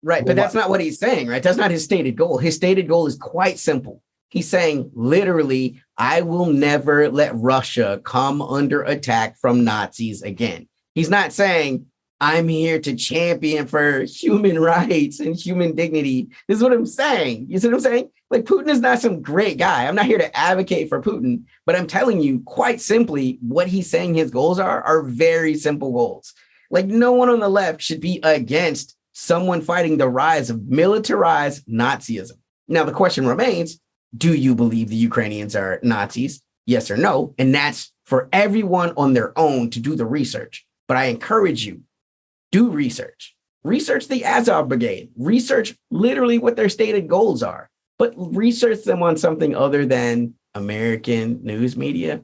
right. But that's not what he's saying, right? That's not his stated goal. His stated goal is quite simple. He's saying, literally, I will never let Russia come under attack from Nazis again. He's not saying, I'm here to champion for human rights and human dignity. This is what I'm saying. You see what I'm saying? Like, Putin is not some great guy. I'm not here to advocate for Putin, but I'm telling you quite simply what he's saying his goals are very simple goals. Like, no one on the left should be against someone fighting the rise of militarized Nazism. Now, the question remains, do you believe the Ukrainians are Nazis? Yes or no? And that's for everyone on their own to do the research. But I encourage you, do research. Research the Azov Brigade. Research literally what their stated goals are. But research them on something other than American news media,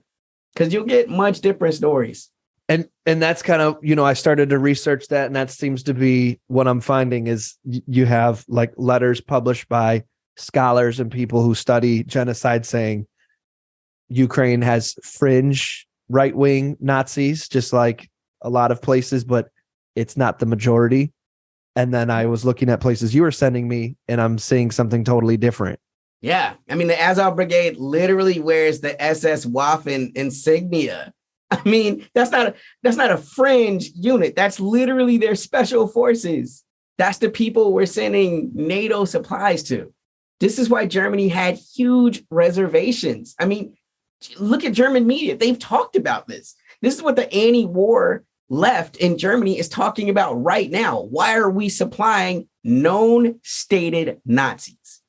because you'll get much different stories. And that's kind of, I started to research that, and that seems to be what I'm finding is you have like letters published by scholars and people who study genocide saying Ukraine has fringe right-wing Nazis, just like a lot of places, but it's not the majority. And then I was looking at places you were sending me, and I'm seeing something totally different. Yeah. I mean, the Azov Brigade literally wears the SS Waffen insignia. I mean, that's not a fringe unit. That's literally their special forces. That's the people we're sending NATO supplies to. This is why Germany had huge reservations. I mean, look at German media. They've talked about this. This is what the anti-war left in Germany is talking about right now. Why are we supplying known stated Nazis?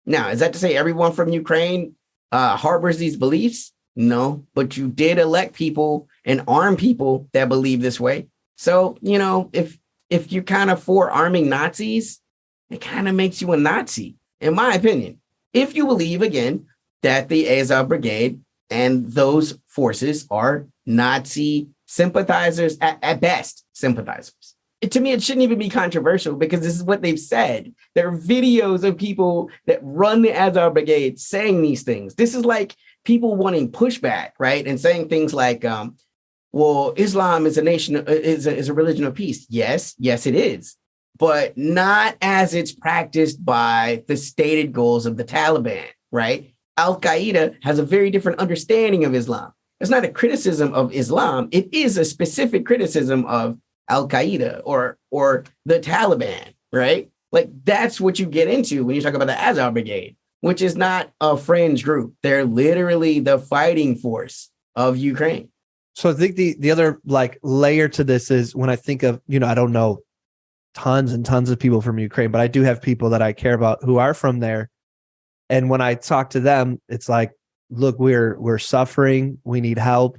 Now, is that to say everyone from Ukraine harbors these beliefs? No, but you did elect people and arm people that believe this way. So, if you're kind of for arming Nazis, it kind of makes you a Nazi, in my opinion. If you believe, again, that the Azov Brigade and those forces are Nazi sympathizers, at best, sympathizers. To me, it shouldn't even be controversial because this is what they've said. There are videos of people that run the Azov Brigade saying these things. This is like people wanting pushback, right? And saying things like, well, Islam is a religion of peace. Yes, it is. But not as it's practiced by the stated goals of the Taliban, right? Al-Qaeda has a very different understanding of Islam. It's not a criticism of Islam. It is a specific criticism of Al-Qaeda or the Taliban, right? Like, that's what you get into when you talk about the Azov Brigade, which is not a fringe group. They're literally the fighting force of Ukraine. So I think the other like layer to this is when I think of, I don't know tons and tons of people from Ukraine, but I do have people that I care about who are from there. And when I talk to them, it's like, look, we're suffering. We need help.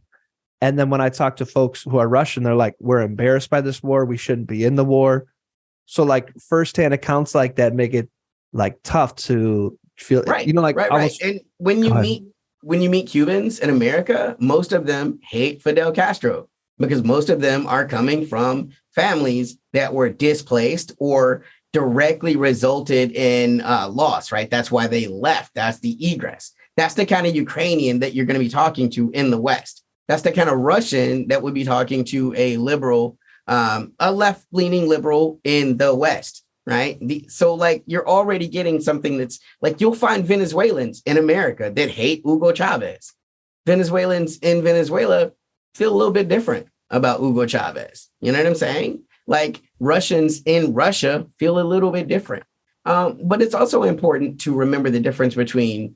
And then when I talk to folks who are Russian, they're like, we're embarrassed by this war. We shouldn't be in the war. So like firsthand accounts like that make it like tough to feel, right. Almost, right. And when you meet Cubans in America, most of them hate Fidel Castro because most of them are coming from families that were displaced or directly resulted in loss, right? That's why they left. That's the egress. That's the kind of Ukrainian that you're going to be talking to in the West. That's the kind of Russian that would be talking to a liberal, a left-leaning liberal in the West, right? So like you're already getting something that's like you'll find Venezuelans in America that hate Hugo Chavez. Venezuelans in Venezuela feel a little bit different about Hugo Chavez. You know what I'm saying? Like Russians in Russia feel a little bit different. But it's also important to remember the difference between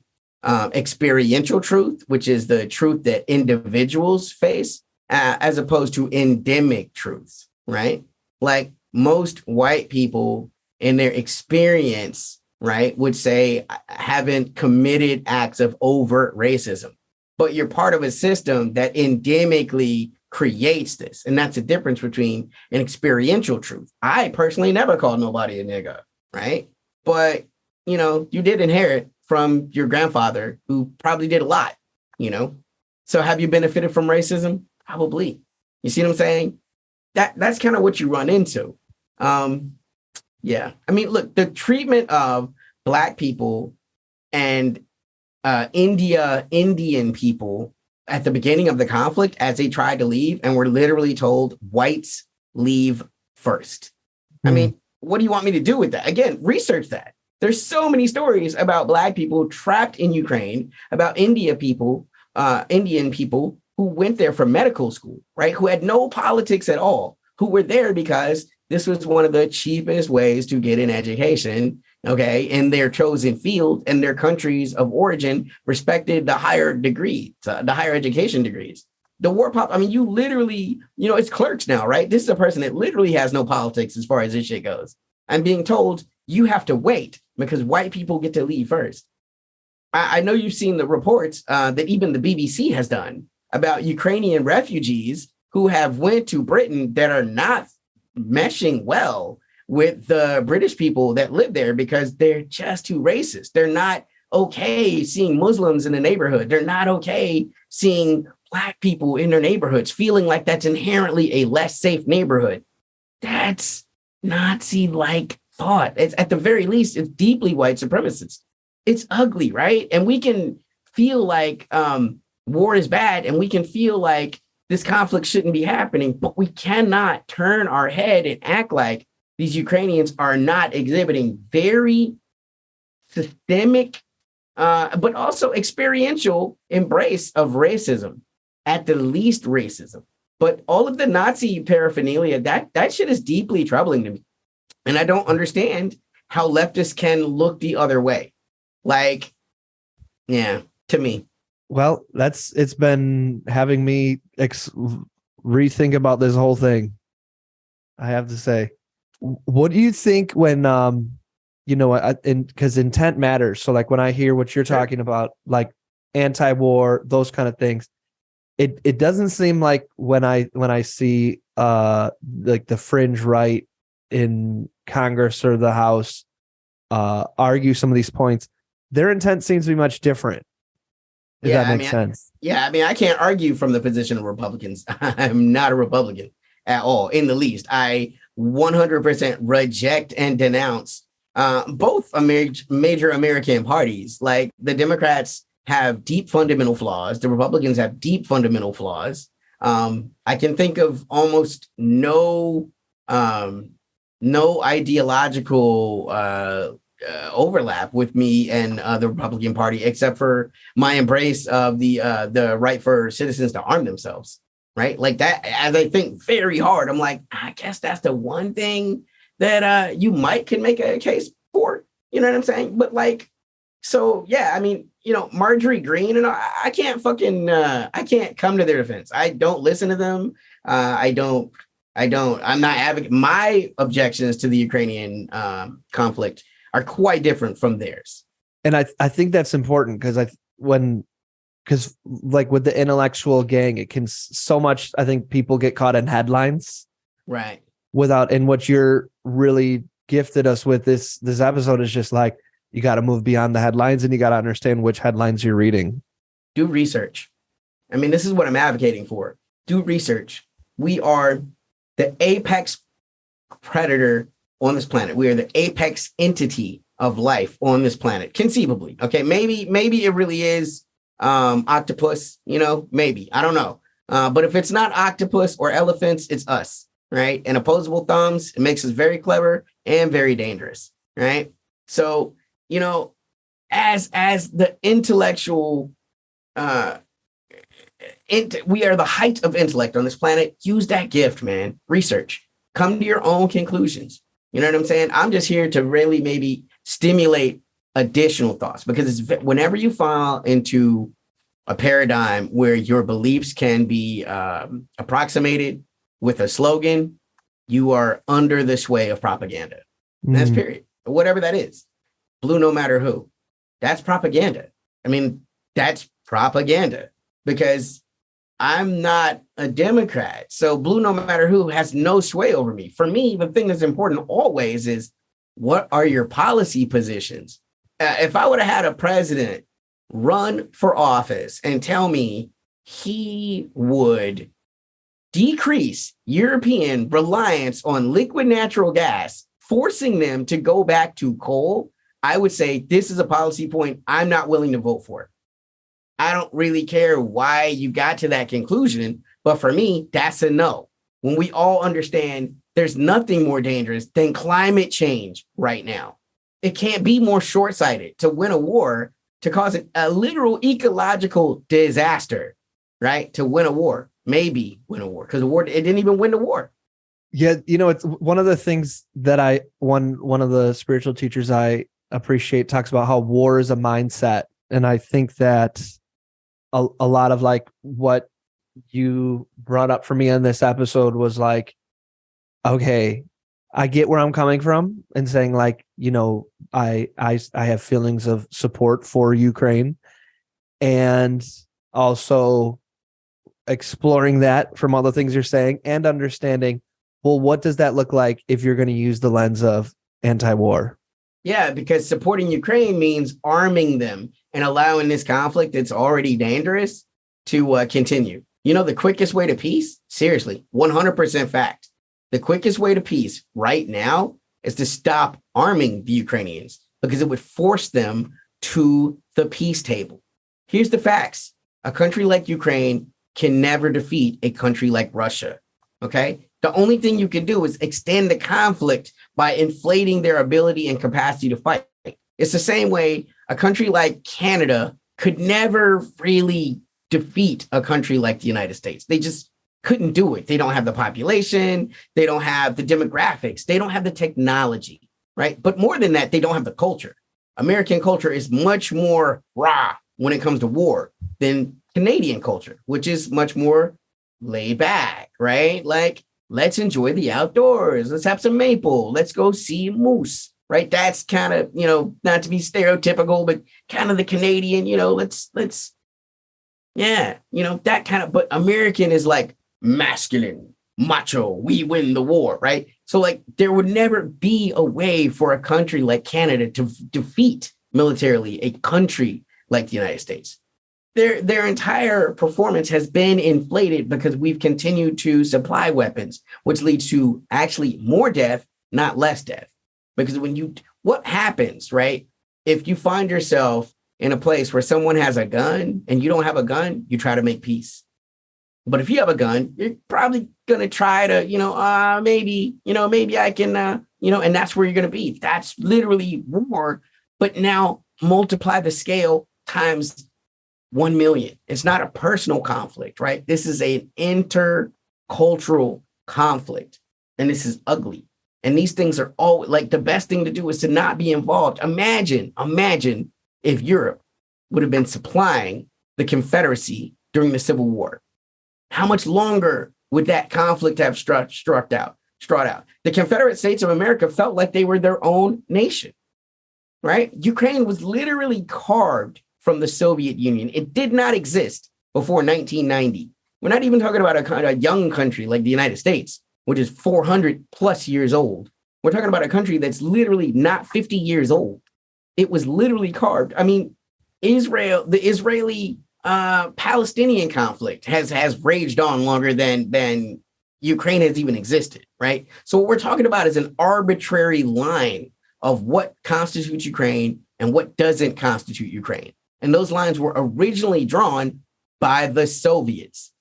experiential truth, which is the truth that individuals face, as opposed to endemic truths, right? Like most white people in their experience, right, would say haven't committed acts of overt racism. but you're part of a system that endemically creates this. And that's the difference between an experiential truth. I personally never called nobody a nigga, right? But, you did inherit from your grandfather who probably did a lot, So have you benefited from racism? Probably. You see what I'm saying? That's kind of what you run into. Yeah. I mean, look, the treatment of Black people and Indian people at the beginning of the conflict as they tried to leave and were literally told whites leave first. I mean, what do you want me to do with that? Again, research that. There's so many stories about Black people trapped in Ukraine, about Indian people who went there for medical school, right? Who had no politics at all, who were there because this was one of the cheapest ways to get an education, okay, in their chosen field, and their countries of origin respected the higher degree, the higher education degrees. The you literally, it's Clerks now, right? This is a person that literally has no politics as far as this shit goes. I'm being told you have to wait because white people get to leave first. I know you've seen the reports that even the BBC has done about Ukrainian refugees who have went to Britain that are not meshing well with the British people that live there because they're just too racist. They're not okay seeing Muslims in the neighborhood. They're not okay seeing Black people in their neighborhoods, feeling like that's inherently a less safe neighborhood. That's Nazi-like thought. It's, at the very least, it's deeply white supremacist. It's ugly, right? And we can feel like war is bad, and we can feel like this conflict shouldn't be happening, but we cannot turn our head and act like these Ukrainians are not exhibiting very systemic, but also experiential embrace of racism, at the least racism. But all of the Nazi paraphernalia, that shit is deeply troubling to me. And I don't understand how leftists can look the other way. Like, yeah, to me. Well, it's been having me rethink about this whole thing. I have to say, what do you think when, because intent matters. So like when I hear what you're talking about, like anti-war, those kind of things, it doesn't seem like when I see like the fringe right in Congress or the House argue some of these points, their intent seems to be much different. If that makes sense. I can't argue from the position of Republicans. I'm not a Republican at all, in the least. I 100% reject and denounce both major American parties. Like the Democrats have deep fundamental flaws. The Republicans have deep fundamental flaws. I can think of almost no ideological overlap with me and the Republican Party, except for my embrace of the right for citizens to arm themselves, right? Like that, as I think very hard, I'm like, I guess that's the one thing that you can make a case for, you know what I'm saying? But like, so yeah, I mean, Marjorie Greene, and I can't I can't come to their defense. I don't listen to them. I'm not advocating. My objections to the Ukrainian conflict are quite different from theirs. And I think that's important because like with the intellectual gang, it can so much, I think people get caught in headlines. Right. And what you're really gifted us with this episode is just like, you got to move beyond the headlines and you got to understand which headlines you're reading. Do research. I mean, this is what I'm advocating for. Do research. We are the apex predator on this planet. We are the apex entity of life on this planet, conceivably. Okay, maybe it really is octopus, maybe. I don't know. But if it's not octopus or elephants, it's us, right? And opposable thumbs, it makes us very clever and very dangerous, right? So, as the intellectual, we are the height of intellect on this planet. Use that gift, man. Research. Come to your own conclusions. You know what I'm saying? I'm just here to really maybe stimulate additional thoughts, because it's whenever you fall into a paradigm where your beliefs can be approximated with a slogan, you are under the sway of propaganda. That's period. Whatever that is. Blue no matter who. That's propaganda. I mean, that's propaganda. because I'm not a Democrat. So blue, no matter who, has no sway over me. For me, the thing that's important always is, what are your policy positions? If I would have had a president run for office and tell me he would decrease European reliance on liquid natural gas, forcing them to go back to coal, I would say this is a policy point I'm not willing to vote for. I don't really care why you got to that conclusion, but for me, that's a no. When we all understand there's nothing more dangerous than climate change right now. It can't be more short-sighted to win a war, to cause a literal ecological disaster, right? To win a war, maybe win a war, because the war, it didn't even win the war. Yeah, it's one of the things that one of the spiritual teachers I appreciate talks about how war is a mindset. And I think that a lot of like what you brought up for me in this episode was like, okay, I get where I'm coming from and saying like, I have feelings of support for Ukraine, and also exploring that from all the things you're saying and understanding, well, what does that look like if you're going to use the lens of anti-war? Yeah, because supporting Ukraine means arming them and allowing this conflict that's already dangerous to continue. The quickest way to peace, seriously, 100% fact. The quickest way to peace right now is to stop arming the Ukrainians, because it would force them to the peace table. Here's the facts. A country like Ukraine can never defeat a country like Russia. Okay? The only thing you can do is extend the conflict by inflating their ability and capacity to fight. It's the same way a country like Canada could never really defeat a country like the United States. They just couldn't do it. They don't have the population. They don't have the demographics. They don't have the technology, right? But more than that, they don't have the culture. American culture is much more raw when it comes to war than Canadian culture, which is much more laid back, right? Like, let's enjoy the outdoors. Let's have some maple. Let's go see moose, right? That's kind of, not to be stereotypical, but kind of the Canadian, that kind of, but American is like masculine, macho, we win the war, right? So like there would never be a way for a country like Canada to defeat militarily a country like the United States. Their entire performance has been inflated because we've continued to supply weapons, which leads to actually more death, not less death. Because what happens, right? If you find yourself in a place where someone has a gun and you don't have a gun, you try to make peace. But if you have a gun, you're probably going to try to, maybe I can, and that's where you're going to be. That's literally war. But now multiply the scale times 1 million. It's not a personal conflict, right? This is an intercultural conflict, and this is ugly. And these things are all like the best thing to do is to not be involved. Imagine if Europe would have been supplying the Confederacy during the Civil War. How much longer would that conflict have struck out? The Confederate States of America felt like they were their own nation, right? Ukraine was literally carved from the Soviet Union. It did not exist before 1990. We're not even talking about a young country like the United States, which is 400 plus years old. We're talking about a country that's literally not 50 years old. It was literally carved. I mean, the Israeli Palestinian conflict has raged on longer than Ukraine has even existed, right? So what we're talking about is an arbitrary line of what constitutes Ukraine and what doesn't constitute Ukraine. And those lines were originally drawn by the Soviets.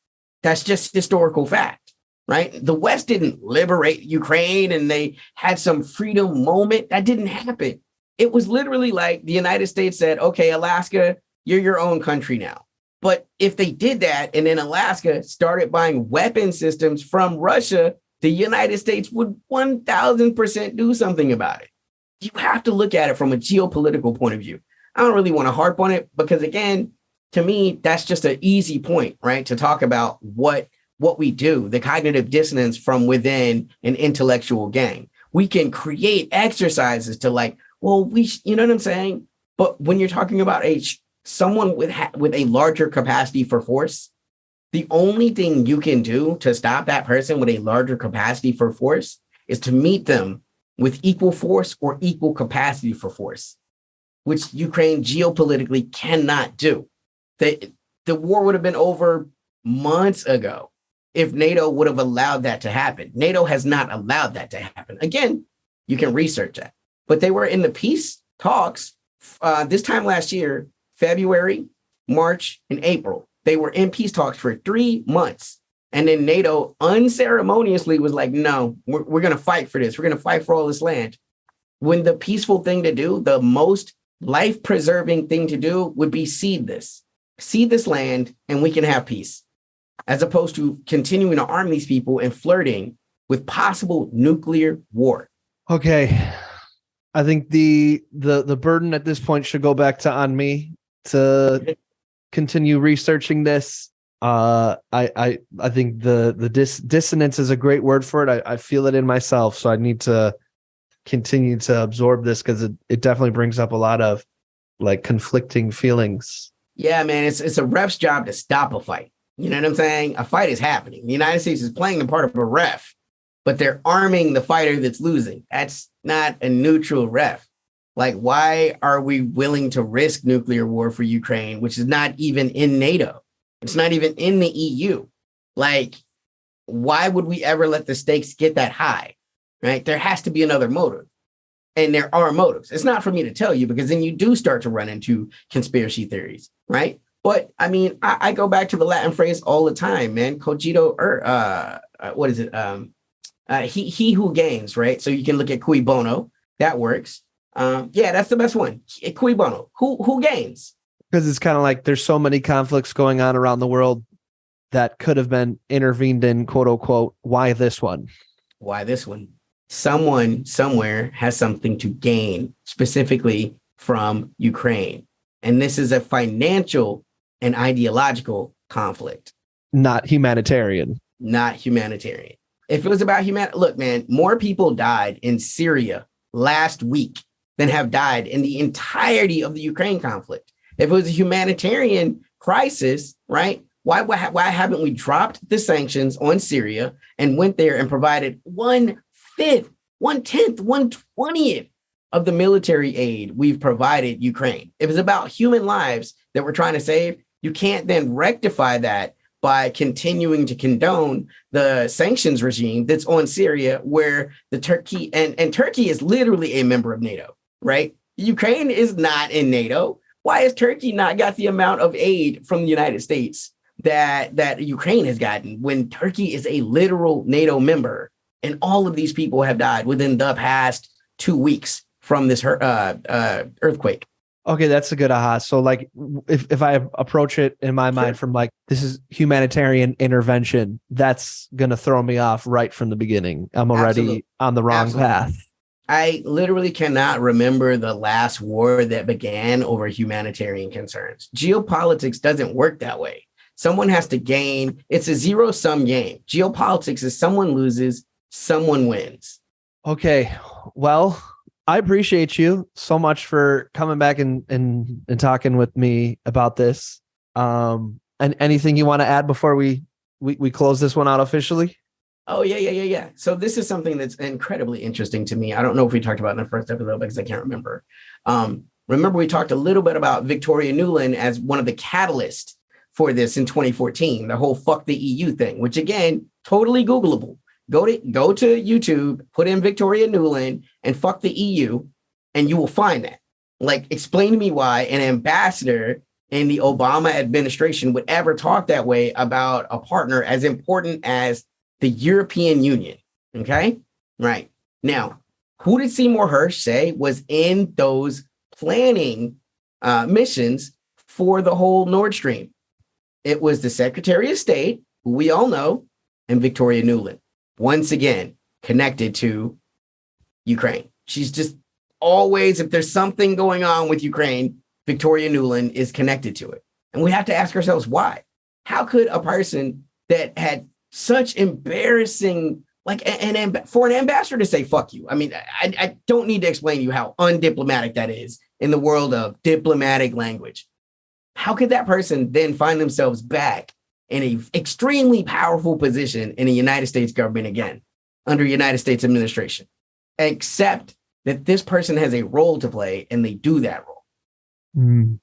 That's just historical fact, right? The West didn't liberate Ukraine and they had some freedom moment. That didn't happen. It was literally like the United States said, okay, Alaska, you're your own country now. But if they did that and then Alaska started buying weapon systems from Russia, the United States would 1000% do something about it. You have to look at it from a geopolitical point of view. I don't really want to harp on it because, again, to me, that's just an easy point, right? To talk about what we do, the cognitive dissonance from within an intellectual gang. We can create exercises to like, well, you know what I'm saying? But when you're talking about a someone with a larger capacity for force, the only thing you can do to stop that person with a larger capacity for force is to meet them with equal force or equal capacity for force, which Ukraine geopolitically cannot do. The war would have been over months ago if NATO would have allowed that to happen. NATO has not allowed that to happen. Again, you can research that. But they were in the peace talks this time last year, February, March, and April. They were in peace talks for 3 months. And then NATO unceremoniously was like, no, we're going to fight for this. We're going to fight for all this land. When the peaceful thing to do, the most life-preserving thing to do would be cede this land, and we can have peace, as opposed to continuing to arm these people and flirting with possible nuclear war. Okay. I think the burden at this point should go back on me to continue researching this. I think the dissonance is a great word for it. I feel it in myself, so I need to continue to absorb this because it definitely brings up a lot of like conflicting feelings. Yeah, man, it's a ref's job to stop a fight. You know what I'm saying? A fight is happening. The United States is playing the part of a ref, but they're arming the fighter that's losing. That's not a neutral ref. Like, why are we willing to risk nuclear war for Ukraine, which is not even in NATO? It's not even in the EU. Like, why would we ever let the stakes get that high? Right? There has to be another motive. And there are motives. It's not for me to tell you, because then you do start to run into conspiracy theories, right? But I mean, I go back to the Latin phrase all the time, man. Cogito, what is it? He who gains, right? So you can look at cui bono. That works. Yeah, that's the best one. Cui bono. Who gains? Because it's kind of like there's so many conflicts going on around the world that could have been intervened in, quote unquote. Why this one? Why this one? Someone somewhere has something to gain, specifically from Ukraine. And this is a financial and ideological conflict. Not humanitarian. Not humanitarian. If it was about humanity, look, man, more people died in Syria last week than have died in the entirety of the Ukraine conflict. If it was a humanitarian crisis, right? Why haven't we dropped the sanctions on Syria and went there and provided 1/5, 1/10, 1/20th of the military aid we've provided Ukraine? It was about human lives that we're trying to save. You can't then rectify that by continuing to condone the sanctions regime that's on Syria, where the Turkey and Turkey is literally a member of NATO, right? Ukraine is not in NATO. Why has Turkey not got the amount of aid from the United States that Ukraine has gotten, when Turkey is a literal NATO member? And all of these people have died within the past 2 weeks from this earthquake. Okay, that's a good aha. So like if I approach it in my mind from like, this is humanitarian intervention, that's going to throw me off right from the beginning. I'm already on the wrong path. I literally cannot remember the last war that began over humanitarian concerns. Geopolitics doesn't work that way. Someone has to gain. It's a zero-sum game. Geopolitics is someone loses, someone wins. Okay, well, I appreciate you so much for coming back and talking with me about this. And anything you want to add before we close this one out officially? Oh, yeah. So this is something that's incredibly interesting to me. I don't know if we talked about it in the first episode because I can't remember. Remember, we talked a little bit about Victoria Nuland as one of the catalysts for this in 2014, the whole fuck the EU thing, which again, totally Googleable. Go to YouTube, put in Victoria Nuland and fuck the EU, and you will find that. Like, explain to me why an ambassador in the Obama administration would ever talk that way about a partner as important as the European Union. Okay? Right. Now, who did Seymour Hersh say was in those planning missions for the whole Nord Stream? It was the Secretary of State, who we all know, and Victoria Nuland. Once again, connected to Ukraine. She's just always, if there's something going on with Ukraine, Victoria Nuland is connected to it. And we have to ask ourselves why. How could a person that had such embarrassing, like, for an ambassador to say, fuck you. I mean, I don't need to explain to you how undiplomatic that is in the world of diplomatic language. how could that person then find themselves back in a extremely powerful position in the United States government again, under United States administration, except that this person has a role to play and they do that role? Mm.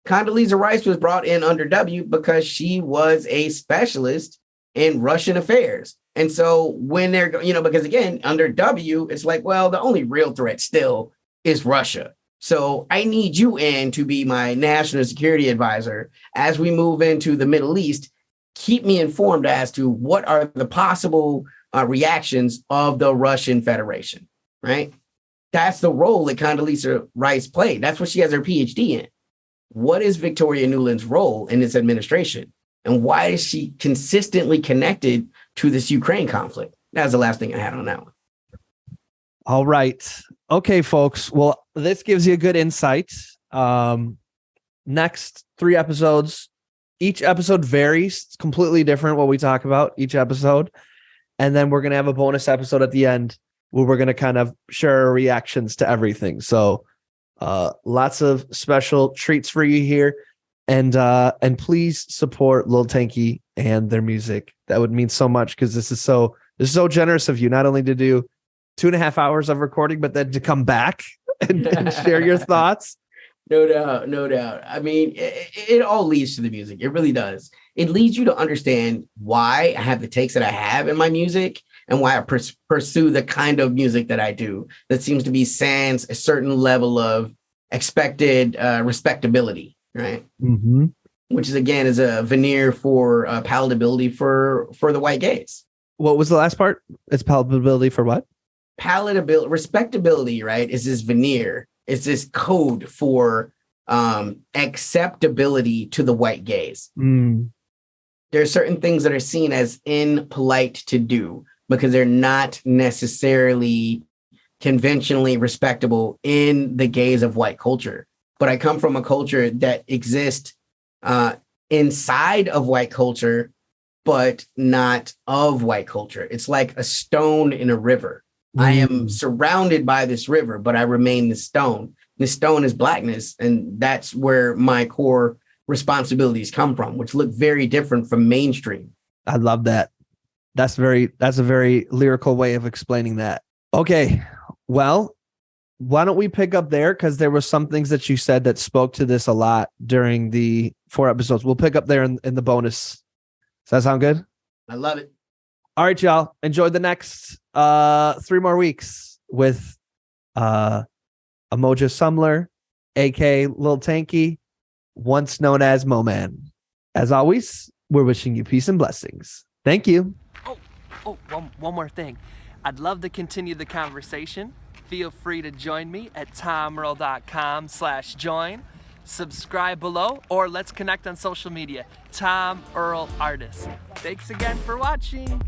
Condoleezza Rice was brought in under W because she was a specialist in Russian affairs. And so when they're, because again, under W, it's like, well, the only real threat still is Russia. So I need you in to be my national security advisor as we move into the Middle East. Keep me informed as to what are the possible reactions of the Russian Federation, right? That's the role that Condoleezza Rice played. That's what she has her PhD in. What is Victoria Nuland's role in this administration? And why is she consistently connected to this Ukraine conflict? That's the last thing I had on that one. All right. Okay, folks. Well, this gives you a good insight. Next 3 episodes. Each episode varies. It's completely different what we talk about each episode. And then we're going to have a bonus episode at the end where we're going to kind of share our reactions to everything. So lots of special treats for you here. And please support Lil Tankie and their music. That would mean so much because this is so generous of you, not only to do 2.5 hours of recording, but then to come back and share your thoughts. No doubt, no doubt. I mean, it all leads to the music. It really does. It leads you to understand why I have the takes that I have in my music and why I pursue the kind of music that I do that seems to be sans a certain level of expected respectability, right? Mm-hmm. Which is, again, is a veneer for palatability for the white gays. What was the last part? It's palatability for what? Palatability, respectability, right? Is this veneer. It's this code for acceptability to the white gaze. Mm. There are certain things that are seen as impolite to do because they're not necessarily conventionally respectable in the gaze of white culture. But I come from a culture that exists inside of white culture, but not of white culture. It's like a stone in a river. I am surrounded by this river, but I remain the stone. The stone is blackness, and that's where my core responsibilities come from, which look very different from mainstream. I love that. That's a very lyrical way of explaining that. Okay, well, why don't we pick up there? Because there were some things that you said that spoke to this a lot during the 4 episodes. We'll pick up there in the bonus. Does that sound good? I love it. All right, y'all. Enjoy the next 3 more weeks with Amoja Sumler, aka Lil Tankie, once known as MoMan. As always, we're wishing you peace and blessings. Thank you. One more thing. I'd love to continue the conversation. Feel free to join me at tomearl.com/join. Subscribe below, or let's connect on social media. Tom Earl Artist. Thanks again for watching.